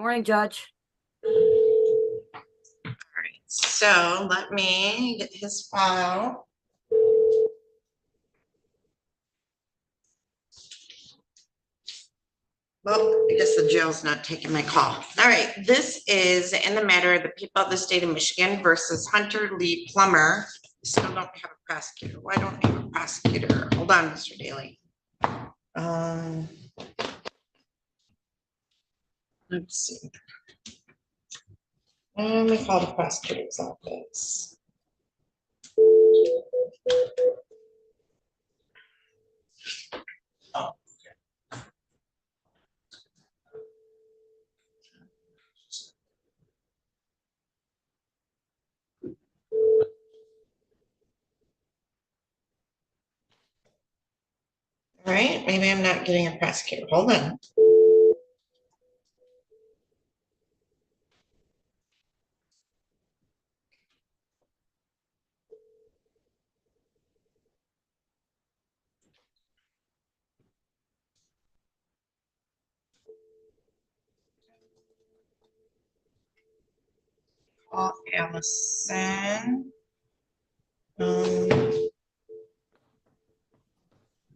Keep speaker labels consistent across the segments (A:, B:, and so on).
A: Morning, Judge.
B: All right, so let me get his file. Well, I guess the jail's not taking my call. All right, this is in the matter of the people of the state of Michigan versus Hunter Lee Plummer. Still don't have a prosecutor. Why don't I have a prosecutor? Hold on, Mr. Daly. Let's see. Let me call the prosecutor's office. Oh. All right, maybe I'm not getting a prosecutor. Hold on. Call Allison.
C: It's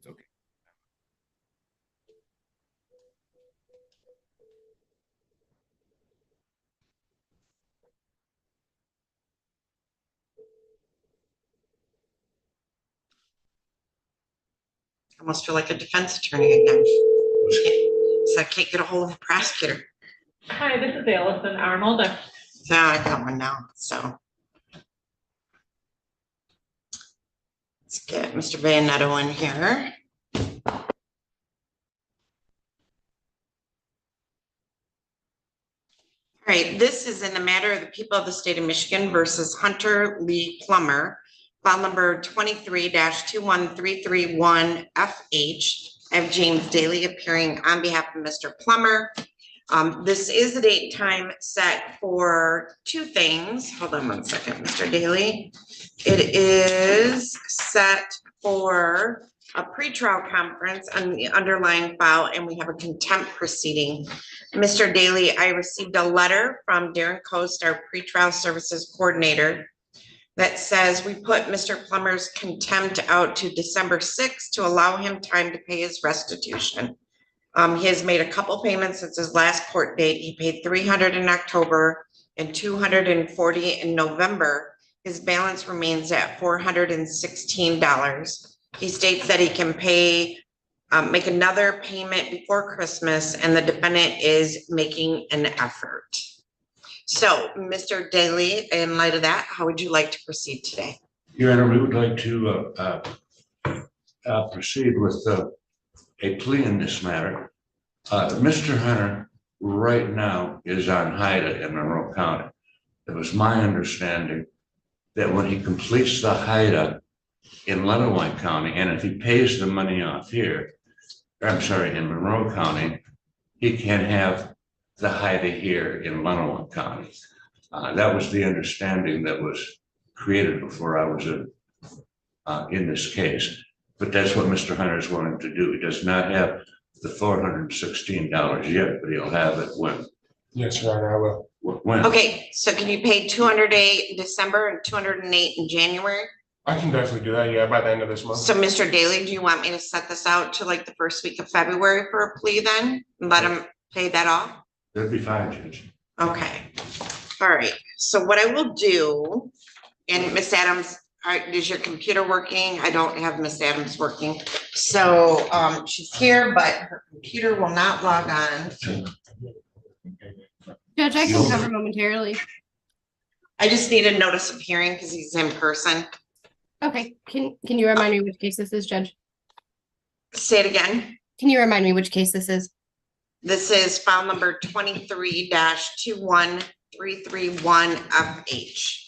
C: okay.
B: I almost feel like a defense attorney again. So I can't get a hold of the prosecutor.
D: Hi, this is Allison Arnold.
B: So I got one now. So let's get Mr. Bayonetto in here. All right, this is in the matter of the people of the state of Michigan versus Hunter Lee Plummer, file number 23-21331FH. I have James Daly appearing on behalf of Mr. Plummer. This is the date and time set for two things. Hold on one second, Mr. Daly. It is set for a pretrial conference on the underlying file, and we have a contempt proceeding. Mr. Daly, I received a letter from Darren Coast, our pretrial services coordinator, that says we put Mr. Plummer's contempt out to December 6th to allow him time to pay his restitution. He has made a couple payments since his last court date. He paid $300 in October and $240 in November. His balance remains at $416. He states that he can pay, make another payment before Christmas, and the defendant is making an effort. So, Mr. Daly, in light of that, how would you like to proceed today?
C: Your Honor, we would like to proceed with a plea in this matter. Mr. Hunter right now is on HIDA in Monroe County. It was my understanding that when he completes the HIDA in Lenawine County, and if he pays the money off here, I'm sorry, in Monroe County, he can have the HIDA here in Lenawine County. That was the understanding that was created before I was in this case. But that's what Mr. Hunter is wanting to do. He does not have the $416 yet, but he'll have it when.
E: Yes, Your Honor, I will.
C: When?
B: Okay, so can you pay $208 in December and $208 in January?
E: I can definitely do that, yeah, by the end of this month.
B: So, Mr. Daly, do you want me to set this out to like the first week of February for a plea then? And let him pay that off?
C: That'd be fine, Judge.
B: Okay. All right. So what I will do, and Miss Adams, is your computer working? I don't have Miss Adams working. So she's here, but her computer will not log on.
F: Judge, I can cover momentarily.
B: I just need a notice of hearing because he's in person.
F: Okay, can you remind me which case this is, Judge?
B: Say it again.
F: Can you remind me which case this is?
B: This is file number 23-21331FH.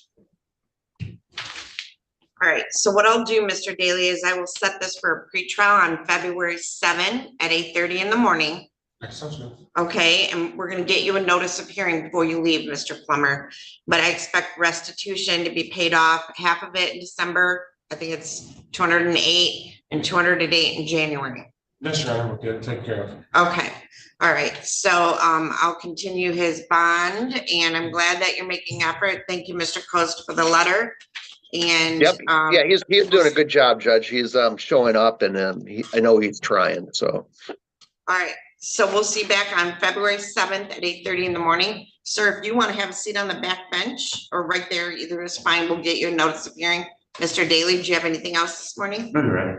B: All right, so what I'll do, Mr. Daly, is I will set this for a pretrial on February 7 at 8:30 in the morning.
E: That sounds good.
B: Okay, and we're gonna get you a notice of hearing before you leave, Mr. Plummer. But I expect restitution to be paid off, half of it in December. I think it's 208 and 208 in January.
E: Yes, Your Honor, we'll get it taken care of.
B: Okay, All right, so I'll continue his bond, and I'm glad that you're making effort. Thank you, Mr. Coast, for the letter. And
A: Yep. Yeah, he's doing a good job, Judge. He's showing up, and I know he's trying. So
B: all right, so we'll see you back on February 7th at 8:30 in the morning. Sir, if you want to have a seat on the back bench or right there, either is fine. We'll get you a notice of hearing. Mr. Daly, do you have anything else this morning?
C: No, you're right.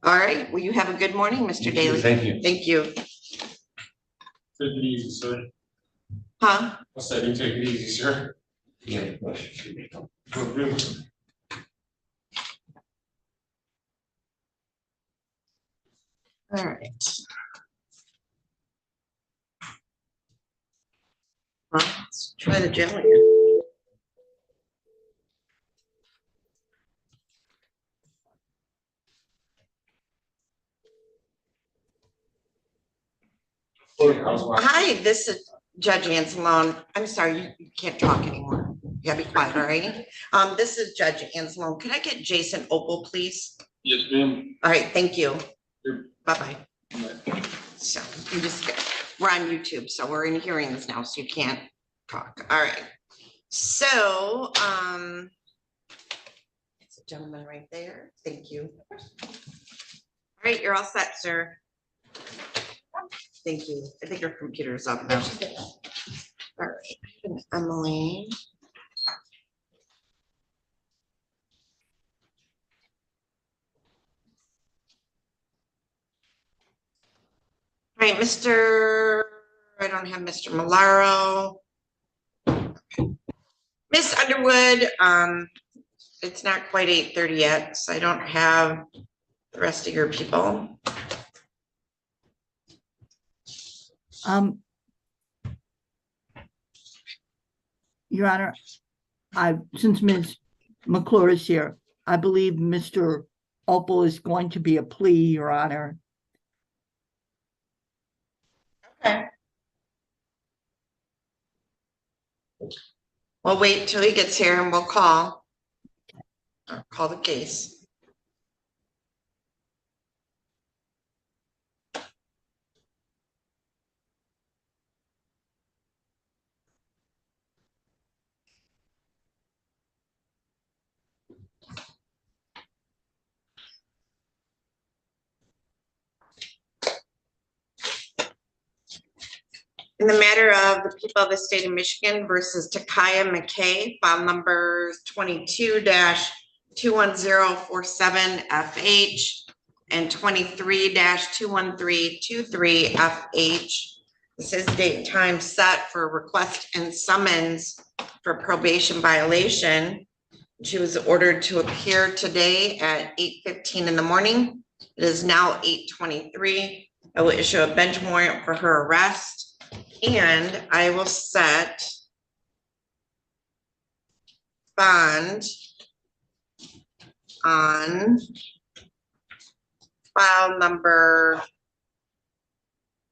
B: All right, well, you have a good morning, Mr. Daly.
C: Thank you.
B: Thank you.
E: Take it easy, sir.
B: Huh?
E: I said you take it easy, sir.
C: Yeah.
B: All right. Well, let's try the jail again. Hi, this is Judge Anzalone. I'm sorry, you can't talk anymore. You gotta be quiet, all right? This is Judge Anzalone. Can I get Jason Opal, please?
E: Yes, ma'am.
B: All right, thank you.
E: Sure.
B: Bye-bye. So you just, we're on YouTube, so we're in hearings now, so you can't talk. All right. So, it's a gentleman right there. Thank you. All right, you're all set, sir. Thank you. I think your computer's up now. All right, Emily. All right, I don't have Mr. Malaro. Miss Underwood, it's not quite 8:30 yet, so I don't have the rest of your people.
G: Your Honor, since Ms. McClure is here, I believe Mr. Opal is going to be a plea, Your Honor.
B: Okay. We'll wait till he gets here and we'll call the case. In the matter of the people of the state of Michigan versus Takaya McKay, file number 22-21047FH and 23-21323FH. This is date and time set for request and summons for probation violation. She was ordered to appear today at 8:15 in the morning. It is now 8:23. I will issue a bench warrant for her arrest. And I will set bond on file number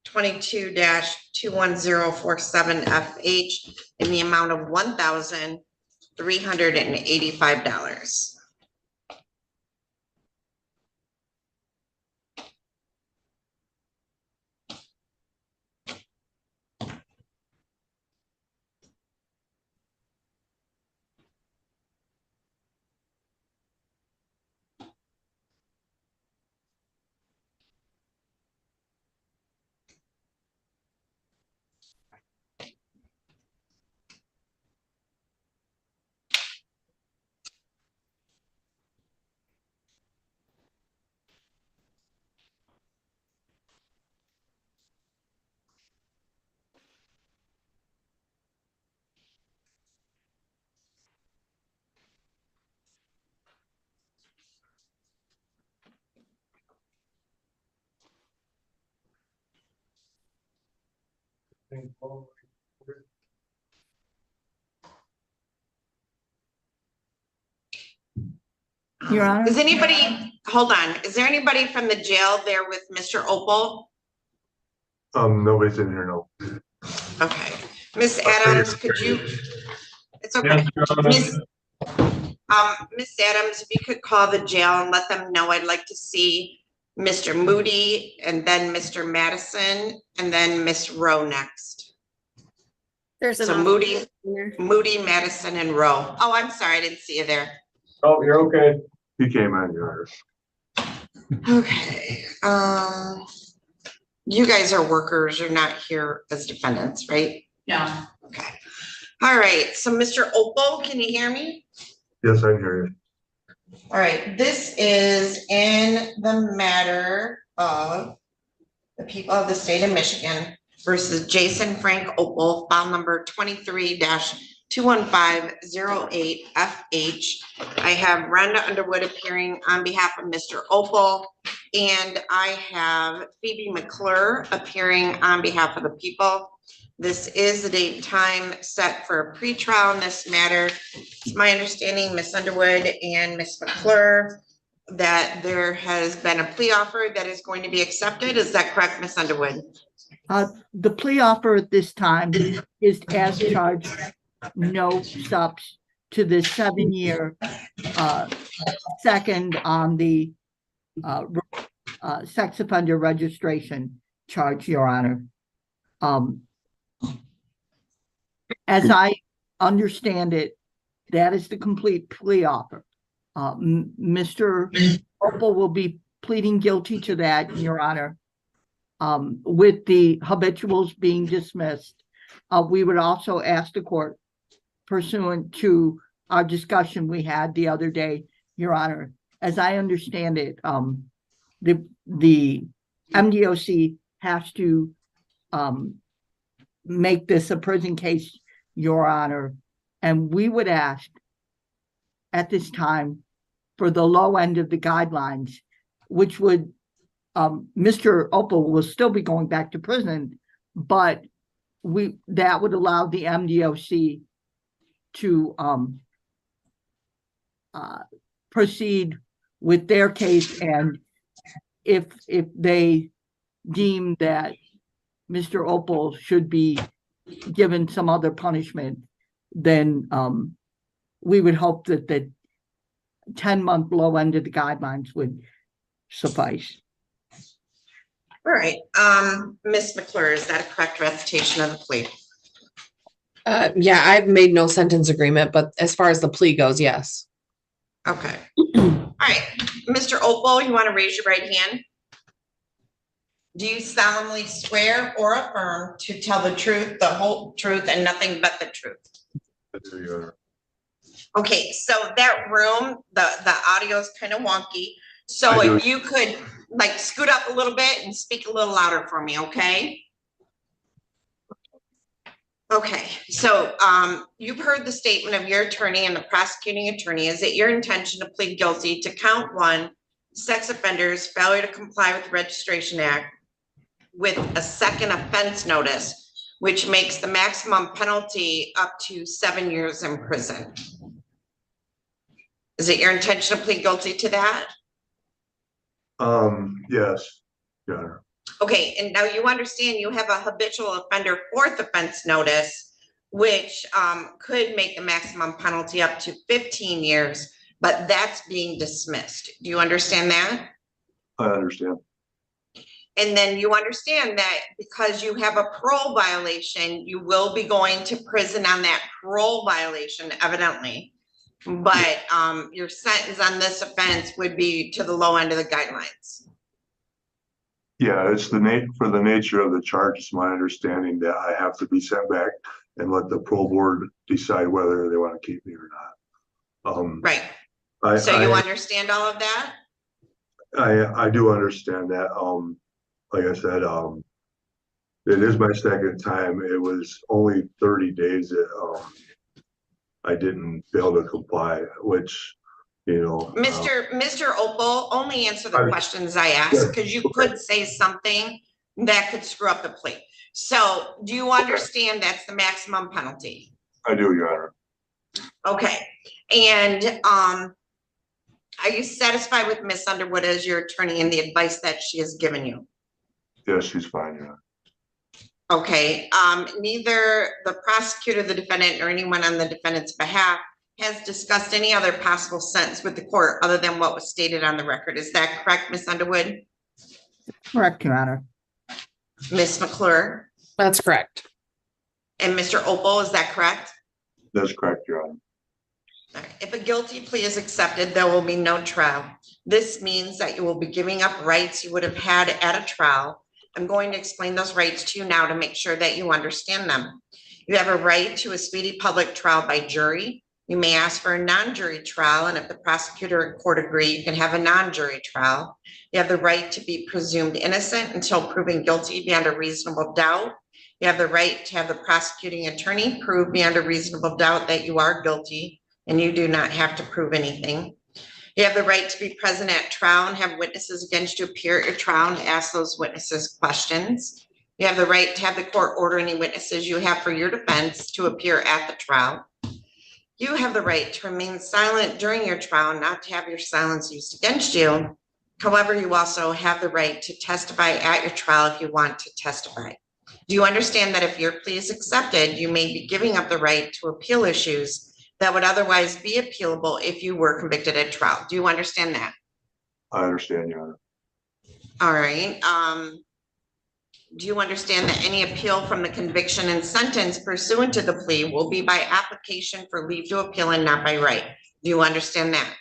B: 22-21047FH in the amount of $1,385.
G: Your Honor?
B: Is anybody, hold on, is there anybody from the jail there with Mr. Opal?
H: Nobody's in here, no.
B: Okay, Miss Adams, could you, it's okay. Miss Adams, if you could call the jail and let them know I'd like to see Mr. Moody, and then Mr. Madison, and then Miss Rowe next.
F: There's an.
B: So
F: option
B: Moody,
F: there.
B: Moody, Madison, and Rowe. Oh, I'm sorry, I didn't see you there.
E: Oh, you're okay.
H: He came on, Your Honor.
B: Okay, you guys are workers, you're not here as defendants, right?
I: No.
B: Okay. All right, so Mr. Opal, can you hear me?
H: Yes, I can hear you.
B: All right, this is in the matter of the people of the state of Michigan versus Jason Frank Opal, file number 23-21508FH. I have Brenda Underwood appearing on behalf of Mr. Opal, and I have Phoebe McClure appearing on behalf of the people. This is the date and time set for a pretrial in this matter. It's my understanding, Ms. Underwood and Ms. McClure, that there has been a plea offer that is going to be accepted. Is that correct, Ms. Underwood?
G: The plea offer at this time is as charged, no subs to the 7-year second on the sex offender registration charge, Your Honor. As I understand it, that is the complete plea offer. Mr. Opal will be pleading guilty to that, Your Honor. With the habituals being dismissed, we would also ask the court, pursuant to our discussion we had the other day, Your Honor, as I understand it, the MDOC has to make this a prison case, Your Honor, and we would ask at this time for the low end of the guidelines, which would Mr. Opal will still be going back to prison, but that would allow the MDOC to proceed with their case, and if they deem that Mr. Opal should be given some other punishment, then we would hope that the 10-month low end of the guidelines would suffice.
B: All right, Ms. McClure, is that a correct recitation of the plea?
I: Yeah, I've made no sentence agreement, but as far as the plea goes, yes.
B: Okay. All right, Mr. Opal, you want to raise your right hand? Do you solemnly swear or affirm to tell the truth, the whole truth, and nothing but the truth?
H: I do, Your Honor.
B: Okay, so that room, the audio is kind of wonky. So
H: I do.
B: if you could like scoot up a little bit and speak a little louder for me, okay? Okay, so you've heard the statement of your attorney and the prosecuting attorney. Is it your intention to plead guilty to count 1, sex offenders failure to comply with the Registration Act with a second offense notice, which makes the maximum penalty up to 7 years in prison? Is it your intention to plead guilty to that?
H: Yes, Your Honor.
B: Okay, and now you understand you have a habitual offender 4th offense notice, which could make the maximum penalty up to 15 years, but that's being dismissed. Do you understand that?
H: I understand.
B: And then you understand that because you have a parole violation, you will be going to prison on that parole violation, evidently. But your sentence on this offense would be to the low end of the guidelines.
H: Yeah, it's for the nature of the charge, it's my understanding that I have to be sent back and let the parole board decide whether they want to keep me or not.
B: Right. So you understand all of that?
H: I do understand that. Like I said, it is my second time. It was only 30 days that I didn't fail to comply, which, you know.
B: Mr. Opal, only answer the questions I ask, because you could say something that could screw up the plea. So do you understand that's the maximum penalty?
H: I do, Your Honor.
B: Okay, and are you satisfied with Ms. Underwood as your attorney and the advice that she has given you?
H: Yes, she's fine, Your Honor.
B: Okay, neither the prosecutor, the defendant, or anyone on the defendant's behalf has discussed any other possible sentence with the court other than what was stated on the record. Is that correct, Ms. Underwood?
G: Correct, Your Honor.
B: Ms. McClure,
I: That's correct.
B: and Mr. Opal, is that correct?
H: That's correct, Your Honor.
B: All right. If a guilty plea is accepted, there will be no trial. This means that you will be giving up rights you would have had at a trial. I'm going to explain those rights to you now to make sure that you understand them. You have a right to a speedy public trial by jury. You may ask for a non-jury trial, and if the prosecutor and court agree, you can have a non-jury trial. You have the right to be presumed innocent until proven guilty beyond a reasonable doubt. You have the right to have the prosecuting attorney prove beyond a reasonable doubt that you are guilty, and you do not have to prove anything. You have the right to be present at trial and have witnesses against you appear at your trial and ask those witnesses questions. You have the right to have the court order any witnesses you have for your defense to appear at the trial. You have the right to remain silent during your trial, not to have your silence used against you. However, you also have the right to testify at your trial if you want to testify. Do you understand that if your plea is accepted, you may be giving up the right to appeal issues that would otherwise be appealable if you were convicted at trial? Do you understand that?
H: I understand, Your Honor.
B: All right. Do you understand that any appeal from the conviction and sentence pursuant to the plea will be by application for leave to appeal and not by right? Do you understand that?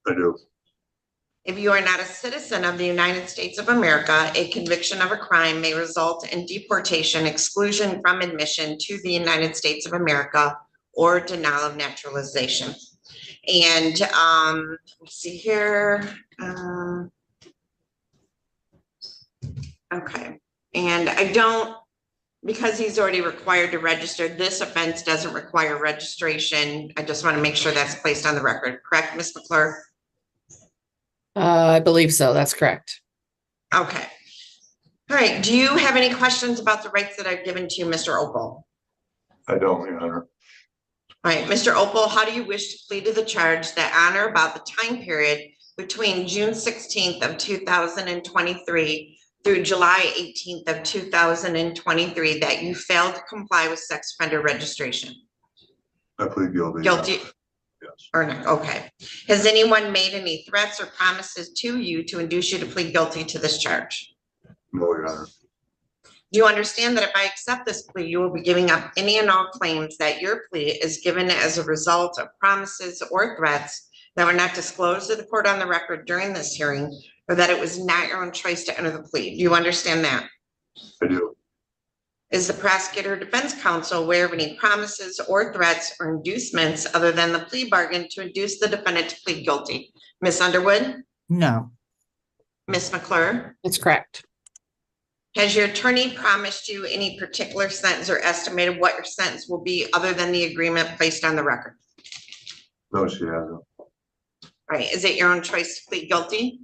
H: I do.
B: If you are not a citizen of the United States of America, a conviction of a crime may result in deportation, exclusion from admission to the United States of America, or denial of naturalization. And let's see here. Okay. And I don't, because he's already required to register, this offense doesn't require registration. I just want to make sure that's placed on the record. Correct, Ms. McClure?
I: I believe so. That's correct.
B: Okay. All right. Do you have any questions about the rights that I've given to you, Mr. Opal?
H: I don't, Your Honor.
B: All right, Mr. Opal, how do you wish to plead to the charge that on or about the time period between June 16th of 2023 through July 18th of 2023 that you failed to comply with sex offender registration?
H: I plead guilty.
B: Guilty?
H: Yes.
B: Or not? Okay. Has anyone made any threats or promises to you to induce you to plead guilty to this charge?
H: No, Your Honor.
B: Do you understand that if I accept this plea, you will be giving up any and all claims that your plea is given as a result of promises or threats that were not disclosed to the court on the record during this hearing, or that it was not your own choice to enter the plea? Do you understand that?
H: I do.
B: Is the prosecutor or defense counsel aware of any promises or threats or inducements other than the plea bargain to induce the defendant to plead guilty? Ms. Underwood?
G: No.
B: Ms. McClure?
I: That's correct.
B: Has your attorney promised you any particular sentence or estimated what your sentence will be other than the agreement placed on the record?
H: No, she hasn't.
B: All right, is it your own choice to plead guilty?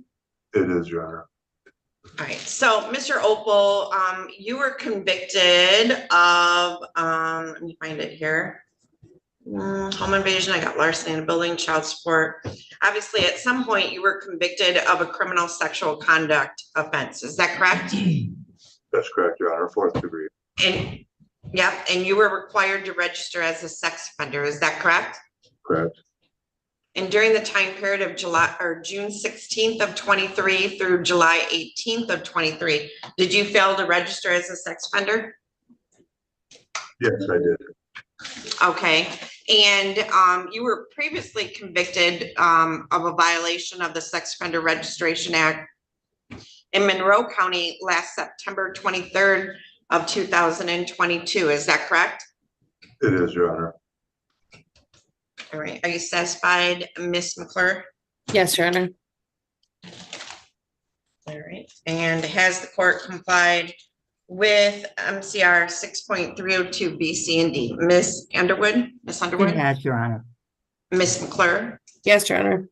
H: It is, Your Honor.
B: All right, so Mr. Opal, you were convicted of, let me find it here. Home invasion, I got larceny in a building, child support. Obviously, at some point you were convicted of a criminal sexual conduct offense. Is that correct?
H: That's correct, Your Honor. 4th degree.
B: And yep, and you were required to register as a sex offender. Is that correct?
H: Correct.
B: And during the time period of July or June 16th of 23 through July 18th of 23, did you fail to register as a sex offender?
H: Yes, I did.
B: Okay, and you were previously convicted of a violation of the Sex Offender Registration Act in Monroe County last September 23rd of 2022. Is that correct?
H: It is, Your Honor.
B: All right, are you satisfied, Ms. McClure?
I: Yes, Your Honor.
B: All right, and has the court complied with MCR 6.302 B, C, and D? Ms. Underwood? Ms. Underwood?
G: It has, Your Honor.
B: Ms. McClure?
I: Yes, Your Honor.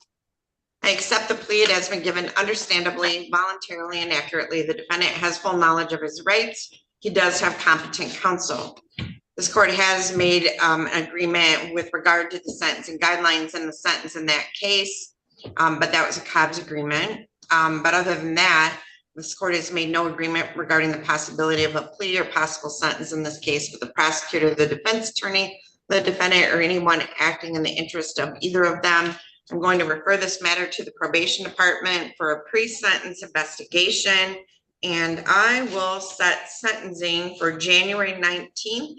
B: I accept the plea. It has been given understandably, voluntarily, and accurately. The defendant has full knowledge of his rights. He does have competent counsel. This court has made an agreement with regard to the sentencing guidelines and the sentence in that case, but that was a Cobb's agreement. But other than that, this court has made no agreement regarding the possibility of a plea or possible sentence in this case with the prosecutor, the defense attorney, the defendant, or anyone acting in the interest of either of them. I'm going to refer this matter to the probation department for a pre-sentence investigation And I will set sentencing for January 19th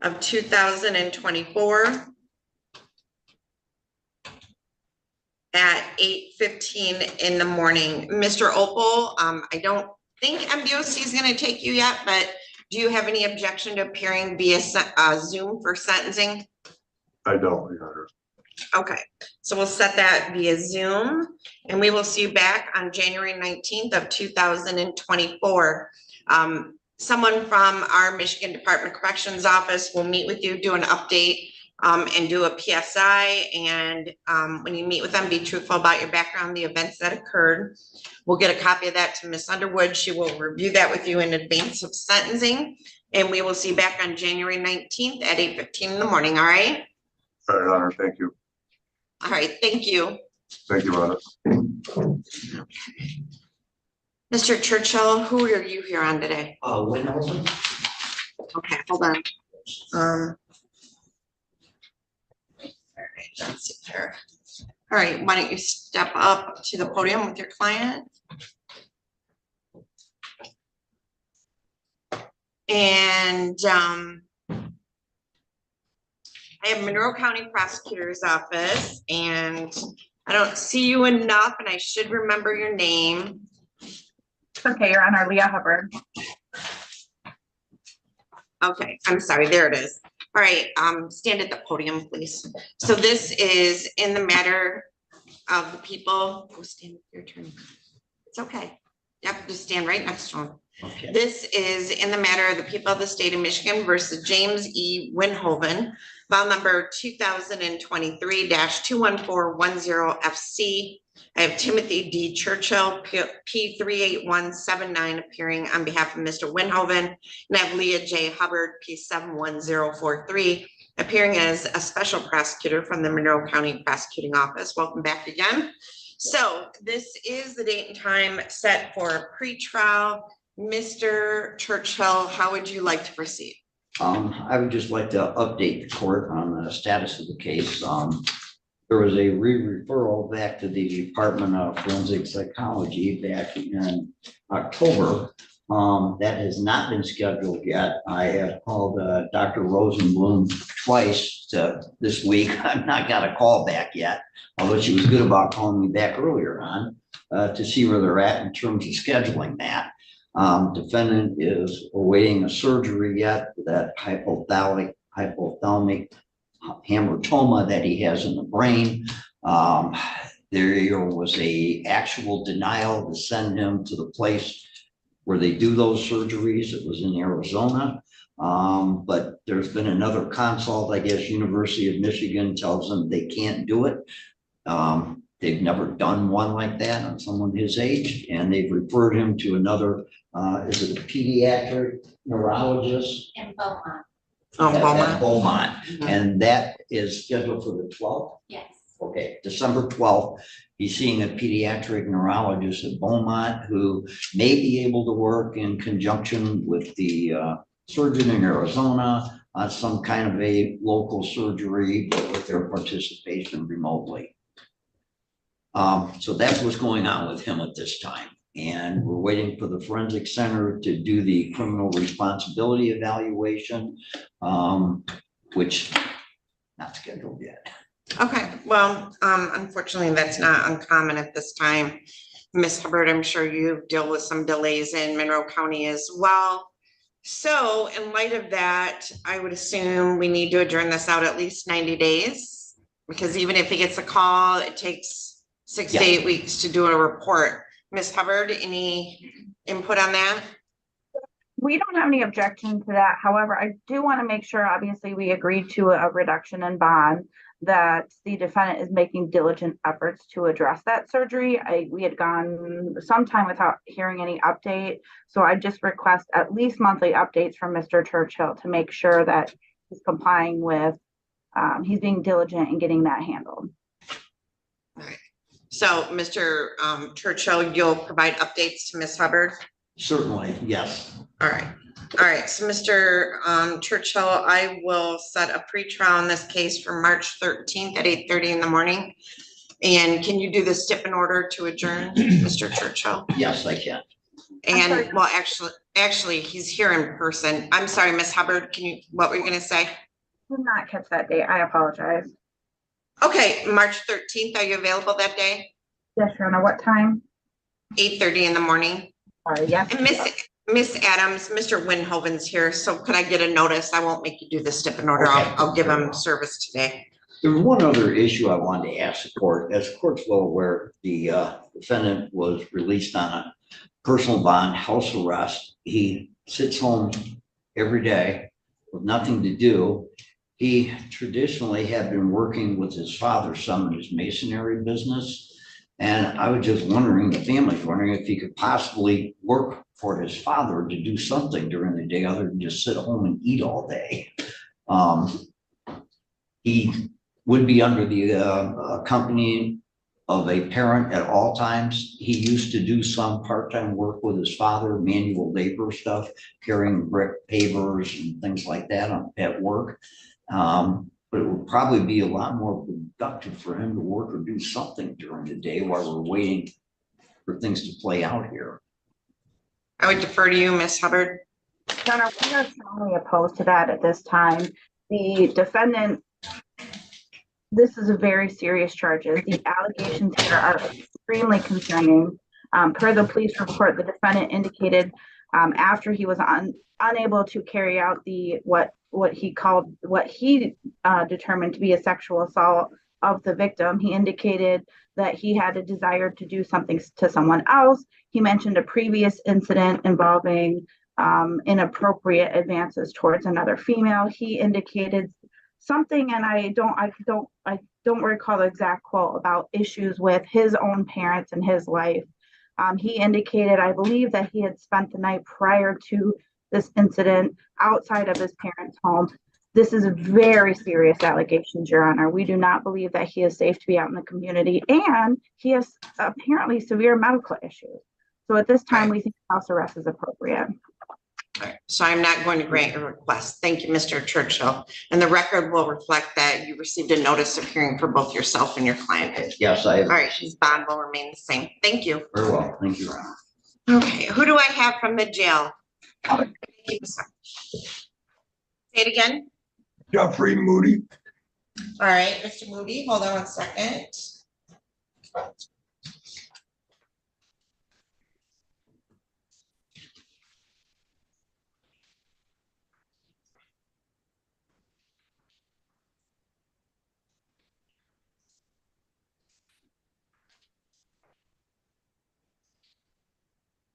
B: of 2024 at 8:15 in the morning. Mr. Opal, I don't think MBOC is going to take you yet, but do you have any objection to appearing via Zoom for sentencing?
H: I don't, Your Honor.
B: Okay, so we'll set that via Zoom and we will see you back on January 19th of 2024. Someone from our Michigan Department of Corrections office will meet with you, do an update, and do a PSI. And when you meet with them, be truthful about your background, the events that occurred. We'll get a copy of that to Ms. Underwood. She will review that with you in advance of sentencing. And we will see you back on January 19th at 8:15 in the morning, all right?
H: All right, Your Honor, thank you.
B: All right, thank you.
H: Thank you, Your Honor.
B: Mr. Churchill, who are you here on today?
J: Winhoven.
B: Okay, hold on. All right, let's see here. All right, why don't you step up to the podium with your client? And I have Monroe County Prosecutor's Office, and I don't see you enough, and I should remember your name.
K: Okay, Your Honor, Leah Hubbard.
B: Okay, I'm sorry, there it is. All right, stand at the podium, please. So this is in the matter of the people. Go stand with your attorney. It's okay. Yep, just stand right next to him.
J: Okay.
B: This is in the matter of the people of the state of Michigan versus James E. Winhoven, file number 2023-21410 FC. I have Timothy D. Churchill, P38179, appearing on behalf of Mr. Winhoven, and I have Leah J. Hubbard, P71043, appearing as a special prosecutor from the Monroe County Prosecuting Office. Welcome back again. So this is the date and time set for a pretrial. Mr. Churchill, how would you like to proceed?
J: I would just like to update the court on the status of the case. There was a referral back to the Department of Forensic Psychology back in October. That has not been scheduled yet. I have called Dr. Rosenblum twice this week. I've not got a call back yet, although she was good about calling me back earlier on to see where they're at in terms of scheduling that. Defendant is awaiting a surgery yet for that hypothalamic hamartoma that he has in the brain. There was a actual denial to send him to the place where they do those surgeries. It was in Arizona. But there's been another consult, I guess, University of Michigan tells them they can't do it. They've never done one like that on someone his age, and they've referred him to another, is it a pediatric neurologist?
K: In Beaumont.
J: At Beaumont, and that is scheduled for the 12th?
K: Yes.
J: Okay, December 12th. He's seeing a pediatric neurologist at Beaumont who may be able to work in conjunction with the surgeon in Arizona on some kind of a local surgery, but with their participation remotely. So that's what's going on with him at this time. And we're waiting for the forensic center to do the criminal responsibility evaluation, which not scheduled yet.
B: Okay, well, unfortunately, that's not uncommon at this time. Ms. Hubbard, I'm sure you deal with some delays in Monroe County as well. So in light of that, I would assume we need to adjourn this out at least 90 days, because even if he gets a call, it takes 6 to 8 weeks to do a report. Ms. Hubbard, any input on that?
K: We don't have any objection to that. However, I do want to make sure, obviously, we agreed to a reduction in bond, that the defendant is making diligent efforts to address that surgery. We had gone some time without hearing any update. So I just request at least monthly updates from Mr. Churchill to make sure that he's complying with, he's being diligent in getting that handled.
B: All right. So Mr. Churchill, you'll provide updates to Ms. Hubbard?
J: Certainly, yes.
B: All right. All right. So Mr. Churchill, I will set a pretrial in this case for March 13th at 8:30 in the morning. And can you do the stip in order to adjourn, Mr. Churchill?
J: Yes, I can.
B: And
K: sorry.
B: well, actually, he's here in person. I'm sorry, Miss Hubbard, what were you gonna say?
K: Did not catch that date. I apologize.
B: Okay, March 13th, are you available that day?
K: Yes, Your Honor, what time?
B: 8:30 in the morning.
K: Yes.
B: And Miss Adams, Mr. Winhoven's here, so could I get a notice? I won't make you do the stip and order.
J: Okay.
B: I'll give him service today.
J: There was one other issue I wanted to ask the court. As the court's well aware, the defendant was released on a personal bond, house arrest. He sits home every day with nothing to do. He traditionally had been working with his father some in his masonry business. And I was just wondering, the family's wondering if he could possibly work for his father to do something during the day other than just sit home and eat all day. He would be under the company of a parent at all times. He used to do some part-time work with his father, manual labor stuff, carrying brick pavers and things like that at work. But it would probably be a lot more productive for him to work or do something during the day while we're waiting for things to play out here.
B: I would defer to you, Miss Hubbard.
K: Your Honor, we are strongly opposed to that at this time. The defendant, this is a very serious charges. The allegations here are extremely concerning. Per the police report, the defendant indicated after he was unable to carry out what he determined to be a sexual assault of the victim, he indicated that he had a desire to do something to someone else. He mentioned a previous incident involving inappropriate advances towards another female. He indicated something, and I don't recall the exact quote, about issues with his own parents in his life. He indicated, I believe, that he had spent the night prior to this incident outside of his parents' home. This is very serious allegations, Your Honor. We do not believe that he is safe to be out in the community, and he has apparently severe medical issues. So at this time, we think house arrest is appropriate.
B: All right, so I'm not going to grant your request. Thank you, Mr. Churchill. And the record will reflect that you received a notice of hearing for both yourself and your client.
J: Yes, I have.
B: All right, his bond will remain the same. Thank you.
J: Very well. Thank you, Your Honor.
B: Okay, who do I have from the jail? Thank you, sir. Say it again.
H: Jeffrey Moody.
B: All right, Mr. Moody, hold on one second.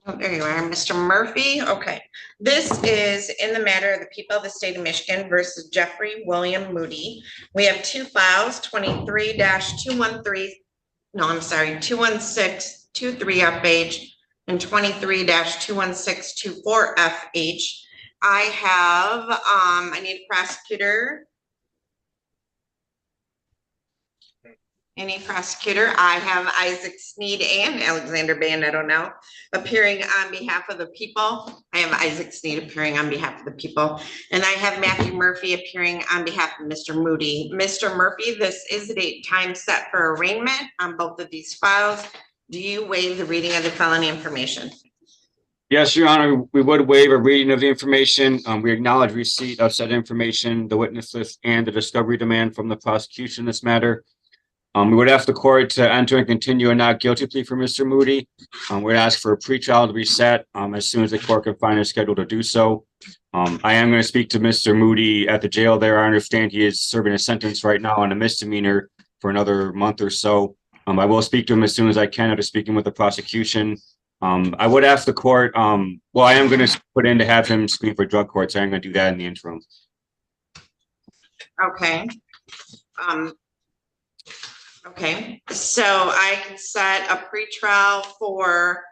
B: Oh, there you are, Mr. Murphy. Okay, this is in the matter of the people of the state of Michigan versus Jeffrey William Moody. We have two files, 23-213, no, I'm sorry, 21623FH and 23-21624FH. I have, I need a prosecutor. Any prosecutor? I have Isaac Sneed and Alexander Bandetto now appearing on behalf of the people. I have Isaac Sneed appearing on behalf of the people. And I have Matthew Murphy appearing on behalf of Mr. Moody. Mr. Murphy, this is the date time set for arraignment on both of these files. Do you waive the reading of the felony information?
L: Yes, Your Honor, we would waive a reading of the information. We acknowledge receipt of said information, the witness list, and the discovery demand from the prosecution in this matter. We would ask the court to enter and continue a not guilty plea for Mr. Moody. We'd ask for a pretrial to be set as soon as the court can find a schedule to do so. I am going to speak to Mr. Moody at the jail there. I understand he is serving a sentence right now on a misdemeanor for another month or so. I will speak to him as soon as I can after speaking with the prosecution. I would ask the court, well, I am going to put in to have him screen for drug court, so I'm going to do that in the interim.
B: Okay. Okay, so I can set a pretrial for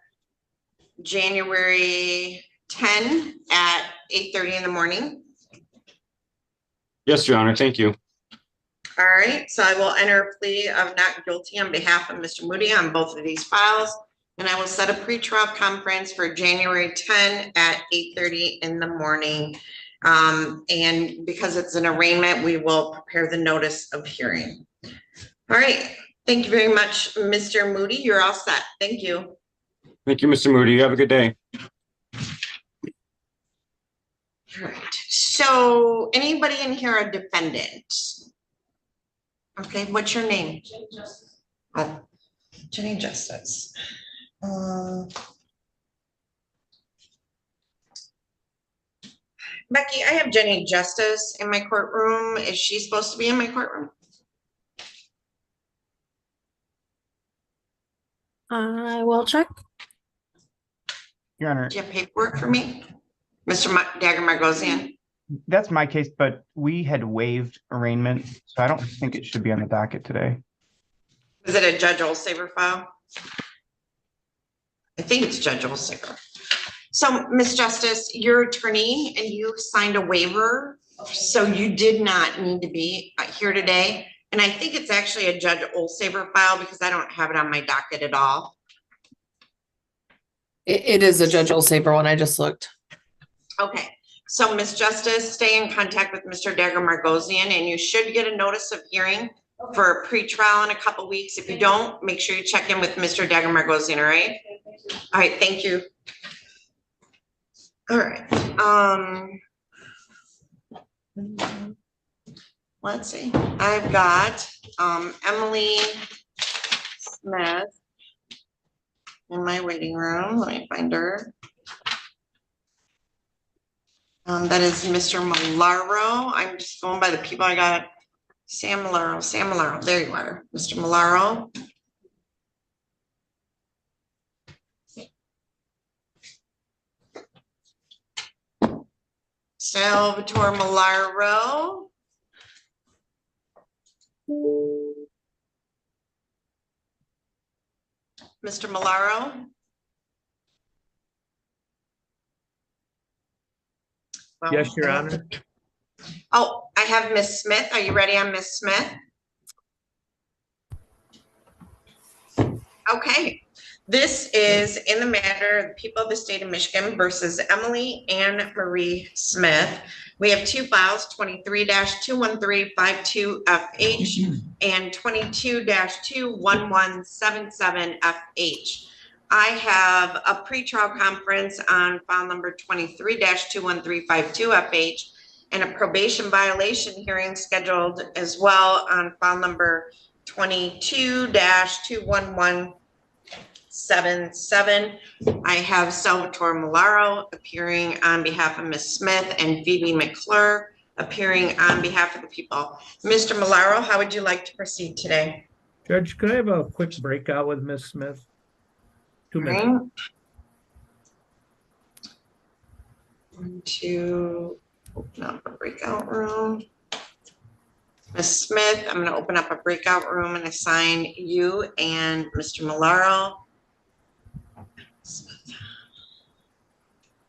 B: January 10 at 8:30 in the morning.
L: Yes, Your Honor, thank you.
B: All right, so I will enter a plea of not guilty on behalf of Mr. Moody on both of these files. And I will set a pretrial conference for January 10 at 8:30 in the morning. And because it's an arraignment, we will prepare the notice of hearing. All right, thank you very much, Mr. Moody. You're all set. Thank you.
L: Thank you, Mr. Moody. You have a good day.
B: So anybody in here a defendant? Okay, what's your name? Oh, Jenny Justice. Becky, I have Jenny Justice in my courtroom. Is she supposed to be in my courtroom?
F: I will check.
M: Your Honor,
B: Do you have paperwork for me? Mr. Dagger Margosian?
M: that's my case, but we had waived arraignment, so I don't think it should be on the docket today.
B: Is it a Judge Olsaver file? I think it's Judge Olsaver. So, Ms. Justice, you're attorney and you signed a waiver, so you did not need to be here today. And I think it's actually a Judge Olsaver file because I don't have it on my docket at all.
I: It is a Judge Olsaver one. I just looked.
B: Okay, so Ms. Justice, stay in contact with Mr. Dagger Margosian and you should get a notice of hearing for a pretrial in a couple weeks. If you don't, make sure you check in with Mr. Dagger Margosian, all right? All right, thank you. All right, let's see, I've got Emily Smith in my waiting room. Let me find her. That is Mr. Malaro. I'm just going by the people I got. Sam Malaro, there you are, Mr. Malaro. Salvatore Malaro. Mr. Malaro. Well,
N: Yes, Your Honor.
B: Oh, I have Miss Smith. Are you ready on Miss Smith? Okay. This is in the matter of the people of the state of Michigan versus Emily Ann Marie Smith. We have two files, 23-21352FH and 22-21177FH. I have a pretrial conference on file number 23-21352FH and a probation violation hearing scheduled as well on file number 22-21177. I have Salvatore Malaro appearing on behalf of Ms. Smith and Phoebe McClure appearing on behalf of the people. Mr. Malaro, how would you like to proceed today?
N: Judge, could I have a quick breakout with Ms. Smith? 2 minutes.
B: Right. Going to open up a breakout room. Ms. Smith, I'm going to open up a breakout room and assign you and Mr. Malaro.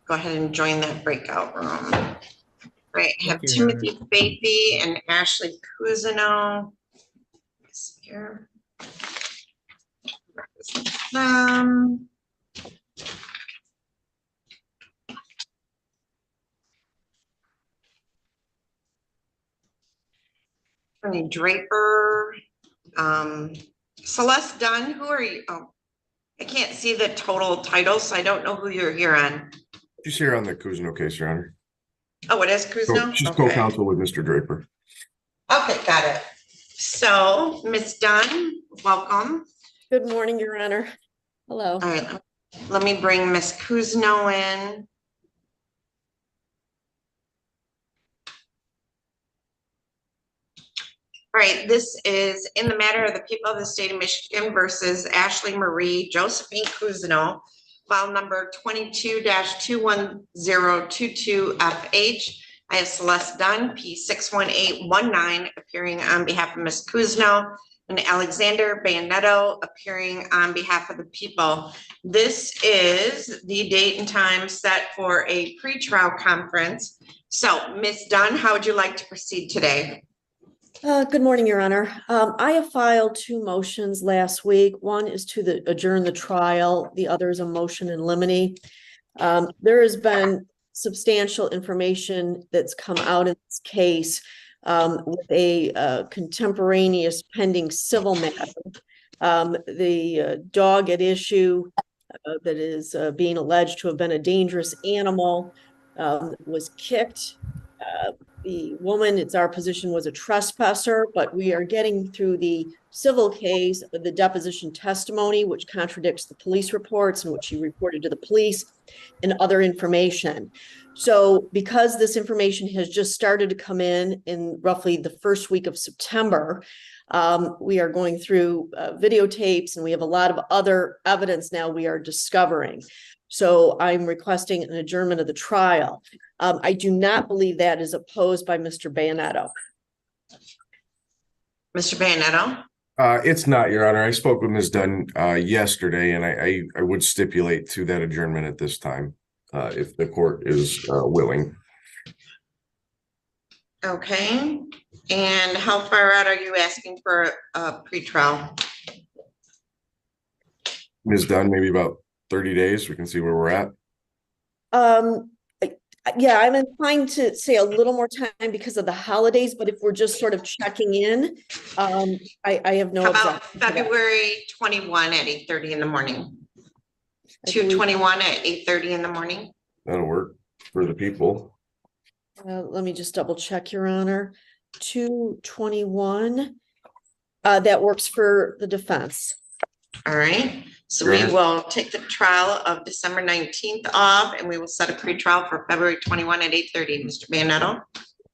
B: Go ahead and join that breakout room. Right, I have Timothy Faithy and Ashley Cousineau. Here. Tony Draper, Celeste Dunn, who are you? Oh, I can't see the total title, so I don't know who you're here on.
O: She's here on the Cousineau case, Your Honor.
B: Oh, it is Cousineau?
O: She's
B: Okay.
O: co-counsel with Mr. Draper.
B: Okay, got it. So, Ms. Dunn, welcome.
P: Good morning, Your Honor. Hello.
B: All right, let me bring Ms. Cousineau in. All right, this is in the matter of the people of the state of Michigan versus Ashley Marie Josephine Cousineau, file number 22-21022FH. I have Celeste Dunn, P61819, appearing on behalf of Ms. Cousineau, and Alexander Bayonetto appearing on behalf of the people. This is the date and time set for a pretrial conference. So, Ms. Dunn, how would you like to proceed today?
P: Good morning, Your Honor. I have filed two motions last week. One is to adjourn the trial. The other is a motion in limine. There has been substantial information that's come out in this case with a contemporaneous pending civil matter. The dog at issue that is being alleged to have been a dangerous animal was kicked The woman, it's our position, was a trespasser, but we are getting through the civil case, the deposition testimony, which contradicts the police reports and which she reported to the police, and other information. So because this information has just started to come in roughly the first week of September, we are going through videotapes, and we have a lot of other evidence now we are discovering. So I'm requesting an adjournment of the trial. I do not believe that is opposed by Mr. Bayonetto.
B: Mr. Bayonetto?
O: It's not, Your Honor. I spoke with Ms. Dunn yesterday, and I would stipulate to that adjournment at this time, if the court is willing.
B: Okay, and how far out are you asking for a pretrial?
O: Ms. Dunn, maybe about 30 days. We can see where we're at.
P: Yeah, I'm inclined to say a little more time because of the holidays, but if we're just sort of checking in, I have no
B: How about
P: objection to that.
B: February 21 at 8:30 in the morning? 2/21 at 8:30 in the morning?
O: That'll work for the people.
P: Let me just double check, Your Honor. 2/21. That works for the defense.
B: All right, so we will take the trial of December 19th off, and we will set a pretrial for February 21 at 8:30. Mr. Bayonetto?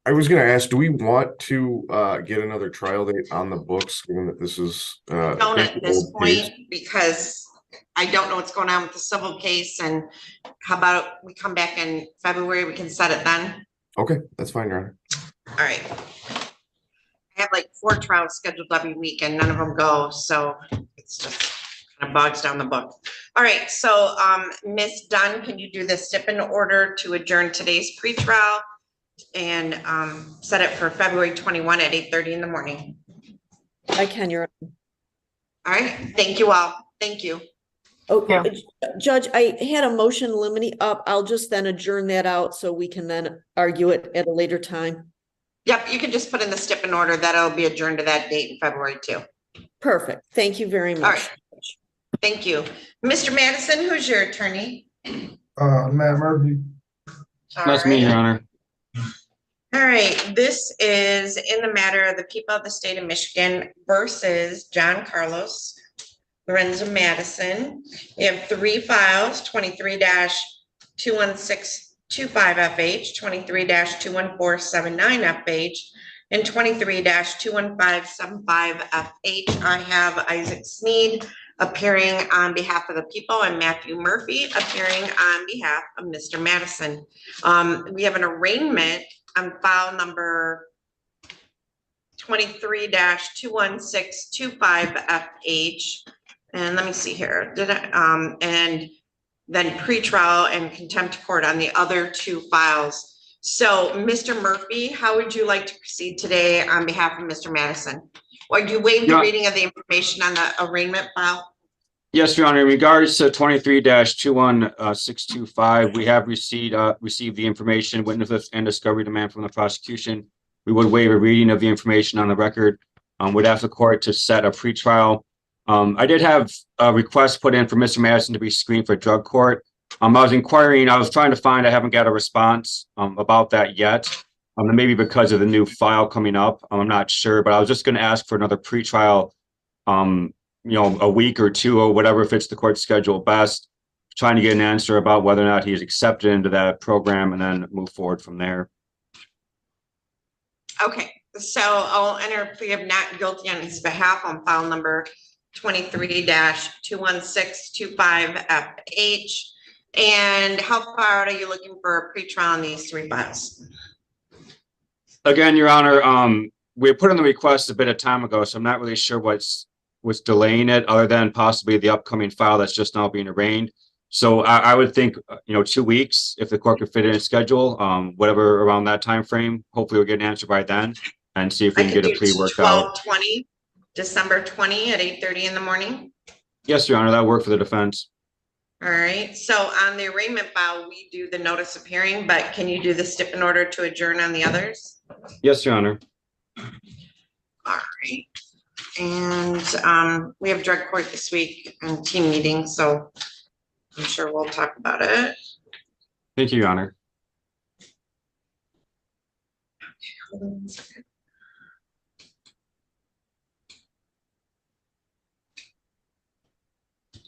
O: I was going to ask, do we want to get another trial date on the books, given that this is
B: Don't at this point, because I don't know what's going on with the civil case, and how about we come back in February, we can set it then?
O: Okay, that's fine, Your Honor.
B: All right. I have like 4 trials scheduled every week and none of them go, so it's just kind of bogs down the book. All right, so Ms. Dunn, can you do the stipend order to adjourn today's pretrial and set it for February 21 at 8:30 in the morning?
P: I can, Your Honor.
B: All right, thank you all. Thank you.
P: Okay, Judge, I had a motion limine up. I'll just then adjourn that out so we can then argue it at a later time.
B: Yep, you can just put in the stipend order that it'll be adjourned to that date in February too.
P: Perfect. Thank you very much.
B: All right. Thank you. Mr. Madison, who's your attorney?
Q: Matt Murphy.
L: That's me, Your Honor.
B: All right, this is in the matter of the people of the state of Michigan versus John Carlos Lorenzo Madison. We have 3 files, 23-21625FH, 23-21479FH, and 23-21575FH. I have Isaac Sneed appearing on behalf of the people and Matthew Murphy appearing on behalf of Mr. Madison. We have an arraignment on file number 23-21625FH. And let me see here, and then pretrial and contempt of court on the other 2 files. So Mr. Murphy, how would you like to proceed today on behalf of Mr. Madison? Or do you waive the reading of the information on the arraignment file?
L: Yes, Your Honor. In regards to 23-21625, we have received the information, witness list, and discovery demand from the prosecution. We would waive a reading of the information on the record. Would ask the court to set a pretrial. I did have a request put in for Mr. Madison to be screened for drug court. I was inquiring, I was trying to find, I haven't got a response about that yet. Maybe because of the new file coming up, I'm not sure, but I was just going to ask for another pretrial, a week or 2 or whatever fits the court schedule best, trying to get an answer about whether or not he's accepted into that program and then move forward from there.
B: Okay, so I'll enter a plea of not guilty on his behalf on file number 23-21625FH. And how far out are you looking for a pretrial on these 3 files?
L: Again, Your Honor, we put in the request a bit of time ago, so I'm not really sure what's delaying it, other than possibly the upcoming file that's just now being arraigned. So I would think, 2 weeks, if the court could fit in a schedule, whatever around that time frame. Hopefully we'll get an answer by then and see if we can get a plea worked out.
B: 12/20, December 20 at 8:30 in the morning.
L: Yes, Your Honor, that worked for the defense.
B: All right, so on the arraignment file, we do the notice of hearing, but can you do the stipend order to adjourn on the others?
L: Yes, Your Honor.
B: All right. And we have drug court this week and team meeting, so I'm sure we'll talk about it.
L: Thank you, Your Honor.
B: Hold on one second.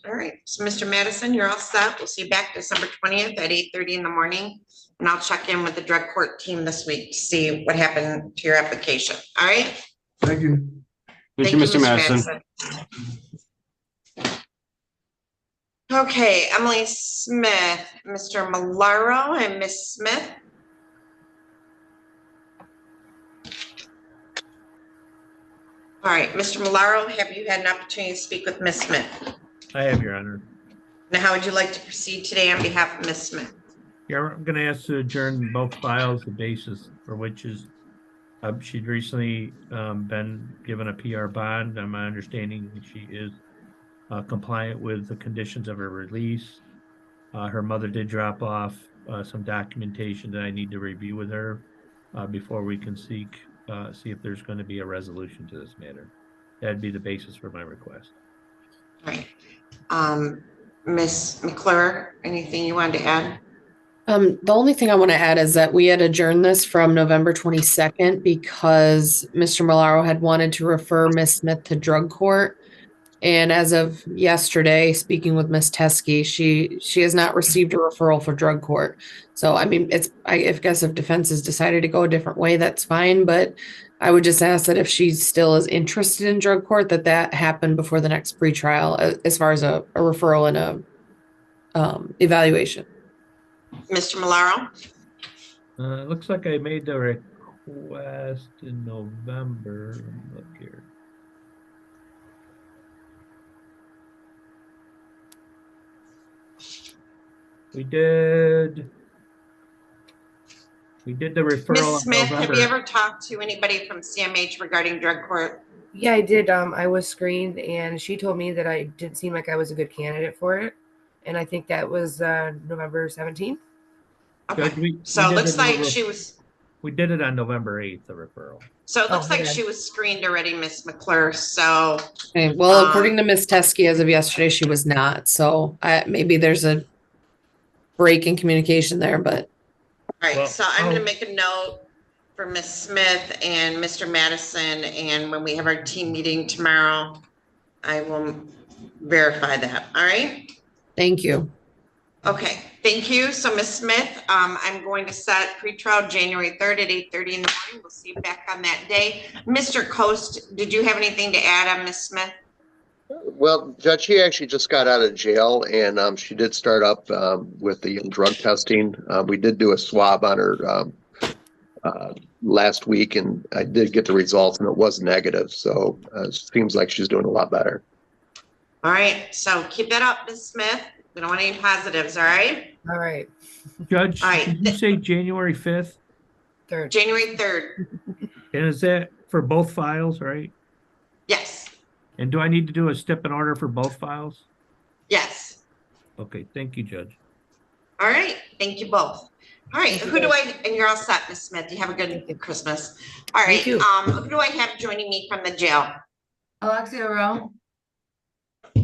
B: All right, so Mr. Madison, you're all set. We'll see you back December 20th at 8:30 in the morning. And I'll check in with the drug court team this week to see what happened to your application. All right?
Q: Thank you.
L: Thank you, Mr. Madison.
B: Okay, Emily Smith, Mr. Malaro and Miss Smith. All right, Mr. Malaro, have you had an opportunity to speak with Miss Smith?
N: I have, Your Honor.
B: Now, how would you like to proceed today on behalf of Miss Smith?
N: Yeah, I'm gonna ask to adjourn both files, the basis for which is she'd recently been given a PR bond, and my understanding that she is compliant with the conditions of her release. Her mother did drop off some documentation that I need to review with her before we can see if there's going to be a resolution to this matter. That'd be the basis for my request.
B: All right. Ms. McClure, anything you wanted to add?
I: The only thing I want to add is that we had adjourned this from November 22nd because Mr. Malaro had wanted to refer Miss Smith to drug court. And as of yesterday, speaking with Miss Teskey, she has not received a referral for drug court. So, I mean, I guess if defense has decided to go a different way, that's fine. But I would just ask that if she still is interested in drug court, that happen before the next pretrial, as far as a referral and a evaluation.
B: Mr. Malaro?
N: It looks like I made the request in November. Let me look here. We did the referral.
B: Ms. Smith, have you ever talked to anybody from CMH regarding drug court?
F: Yeah, I did. I was screened and she told me that I didn't seem like I was a good candidate for it. And I think that was November 17th.
B: Okay. So it looks like she was.
N: We did it on November 8th, the referral.
B: So it looks like she was screened already, Miss McClure. So.
I: Okay, well, according to Miss Teskey, as of yesterday, she was not. So maybe there's a break in communication there, but.
B: All right, so I'm going to make a note for Miss Smith and Mr. Madison, and when we have our team meeting tomorrow, I will verify that. All right?
I: Thank you.
B: Okay, thank you. So Miss Smith, I'm going to set pretrial January 3rd at 8:30 in the morning. We'll see you back on that day. Mr. Coast, did you have anything to add on Miss Smith?
A: Well, Judge, she actually just got out of jail, and she did start up with the drug testing. We did do a swab on her last week, and I did get the results, and it was negative. So it seems like she's doing a lot better.
B: All right, so keep that up, Miss Smith. We don't want any positives, all right?
F: All right.
N: Judge,
B: All right.
N: did you say January 5th?
B: January 3rd.
N: And is that for both files, right?
B: Yes.
N: And do I need to do a step in order for both files?
B: Yes.
N: Okay, thank you, Judge.
B: All right, thank you both. All right, and you're all set, Miss Smith. You have a good Christmas. All right, who do I have joining me from the jail?
F: Alexia Rowe.
B: All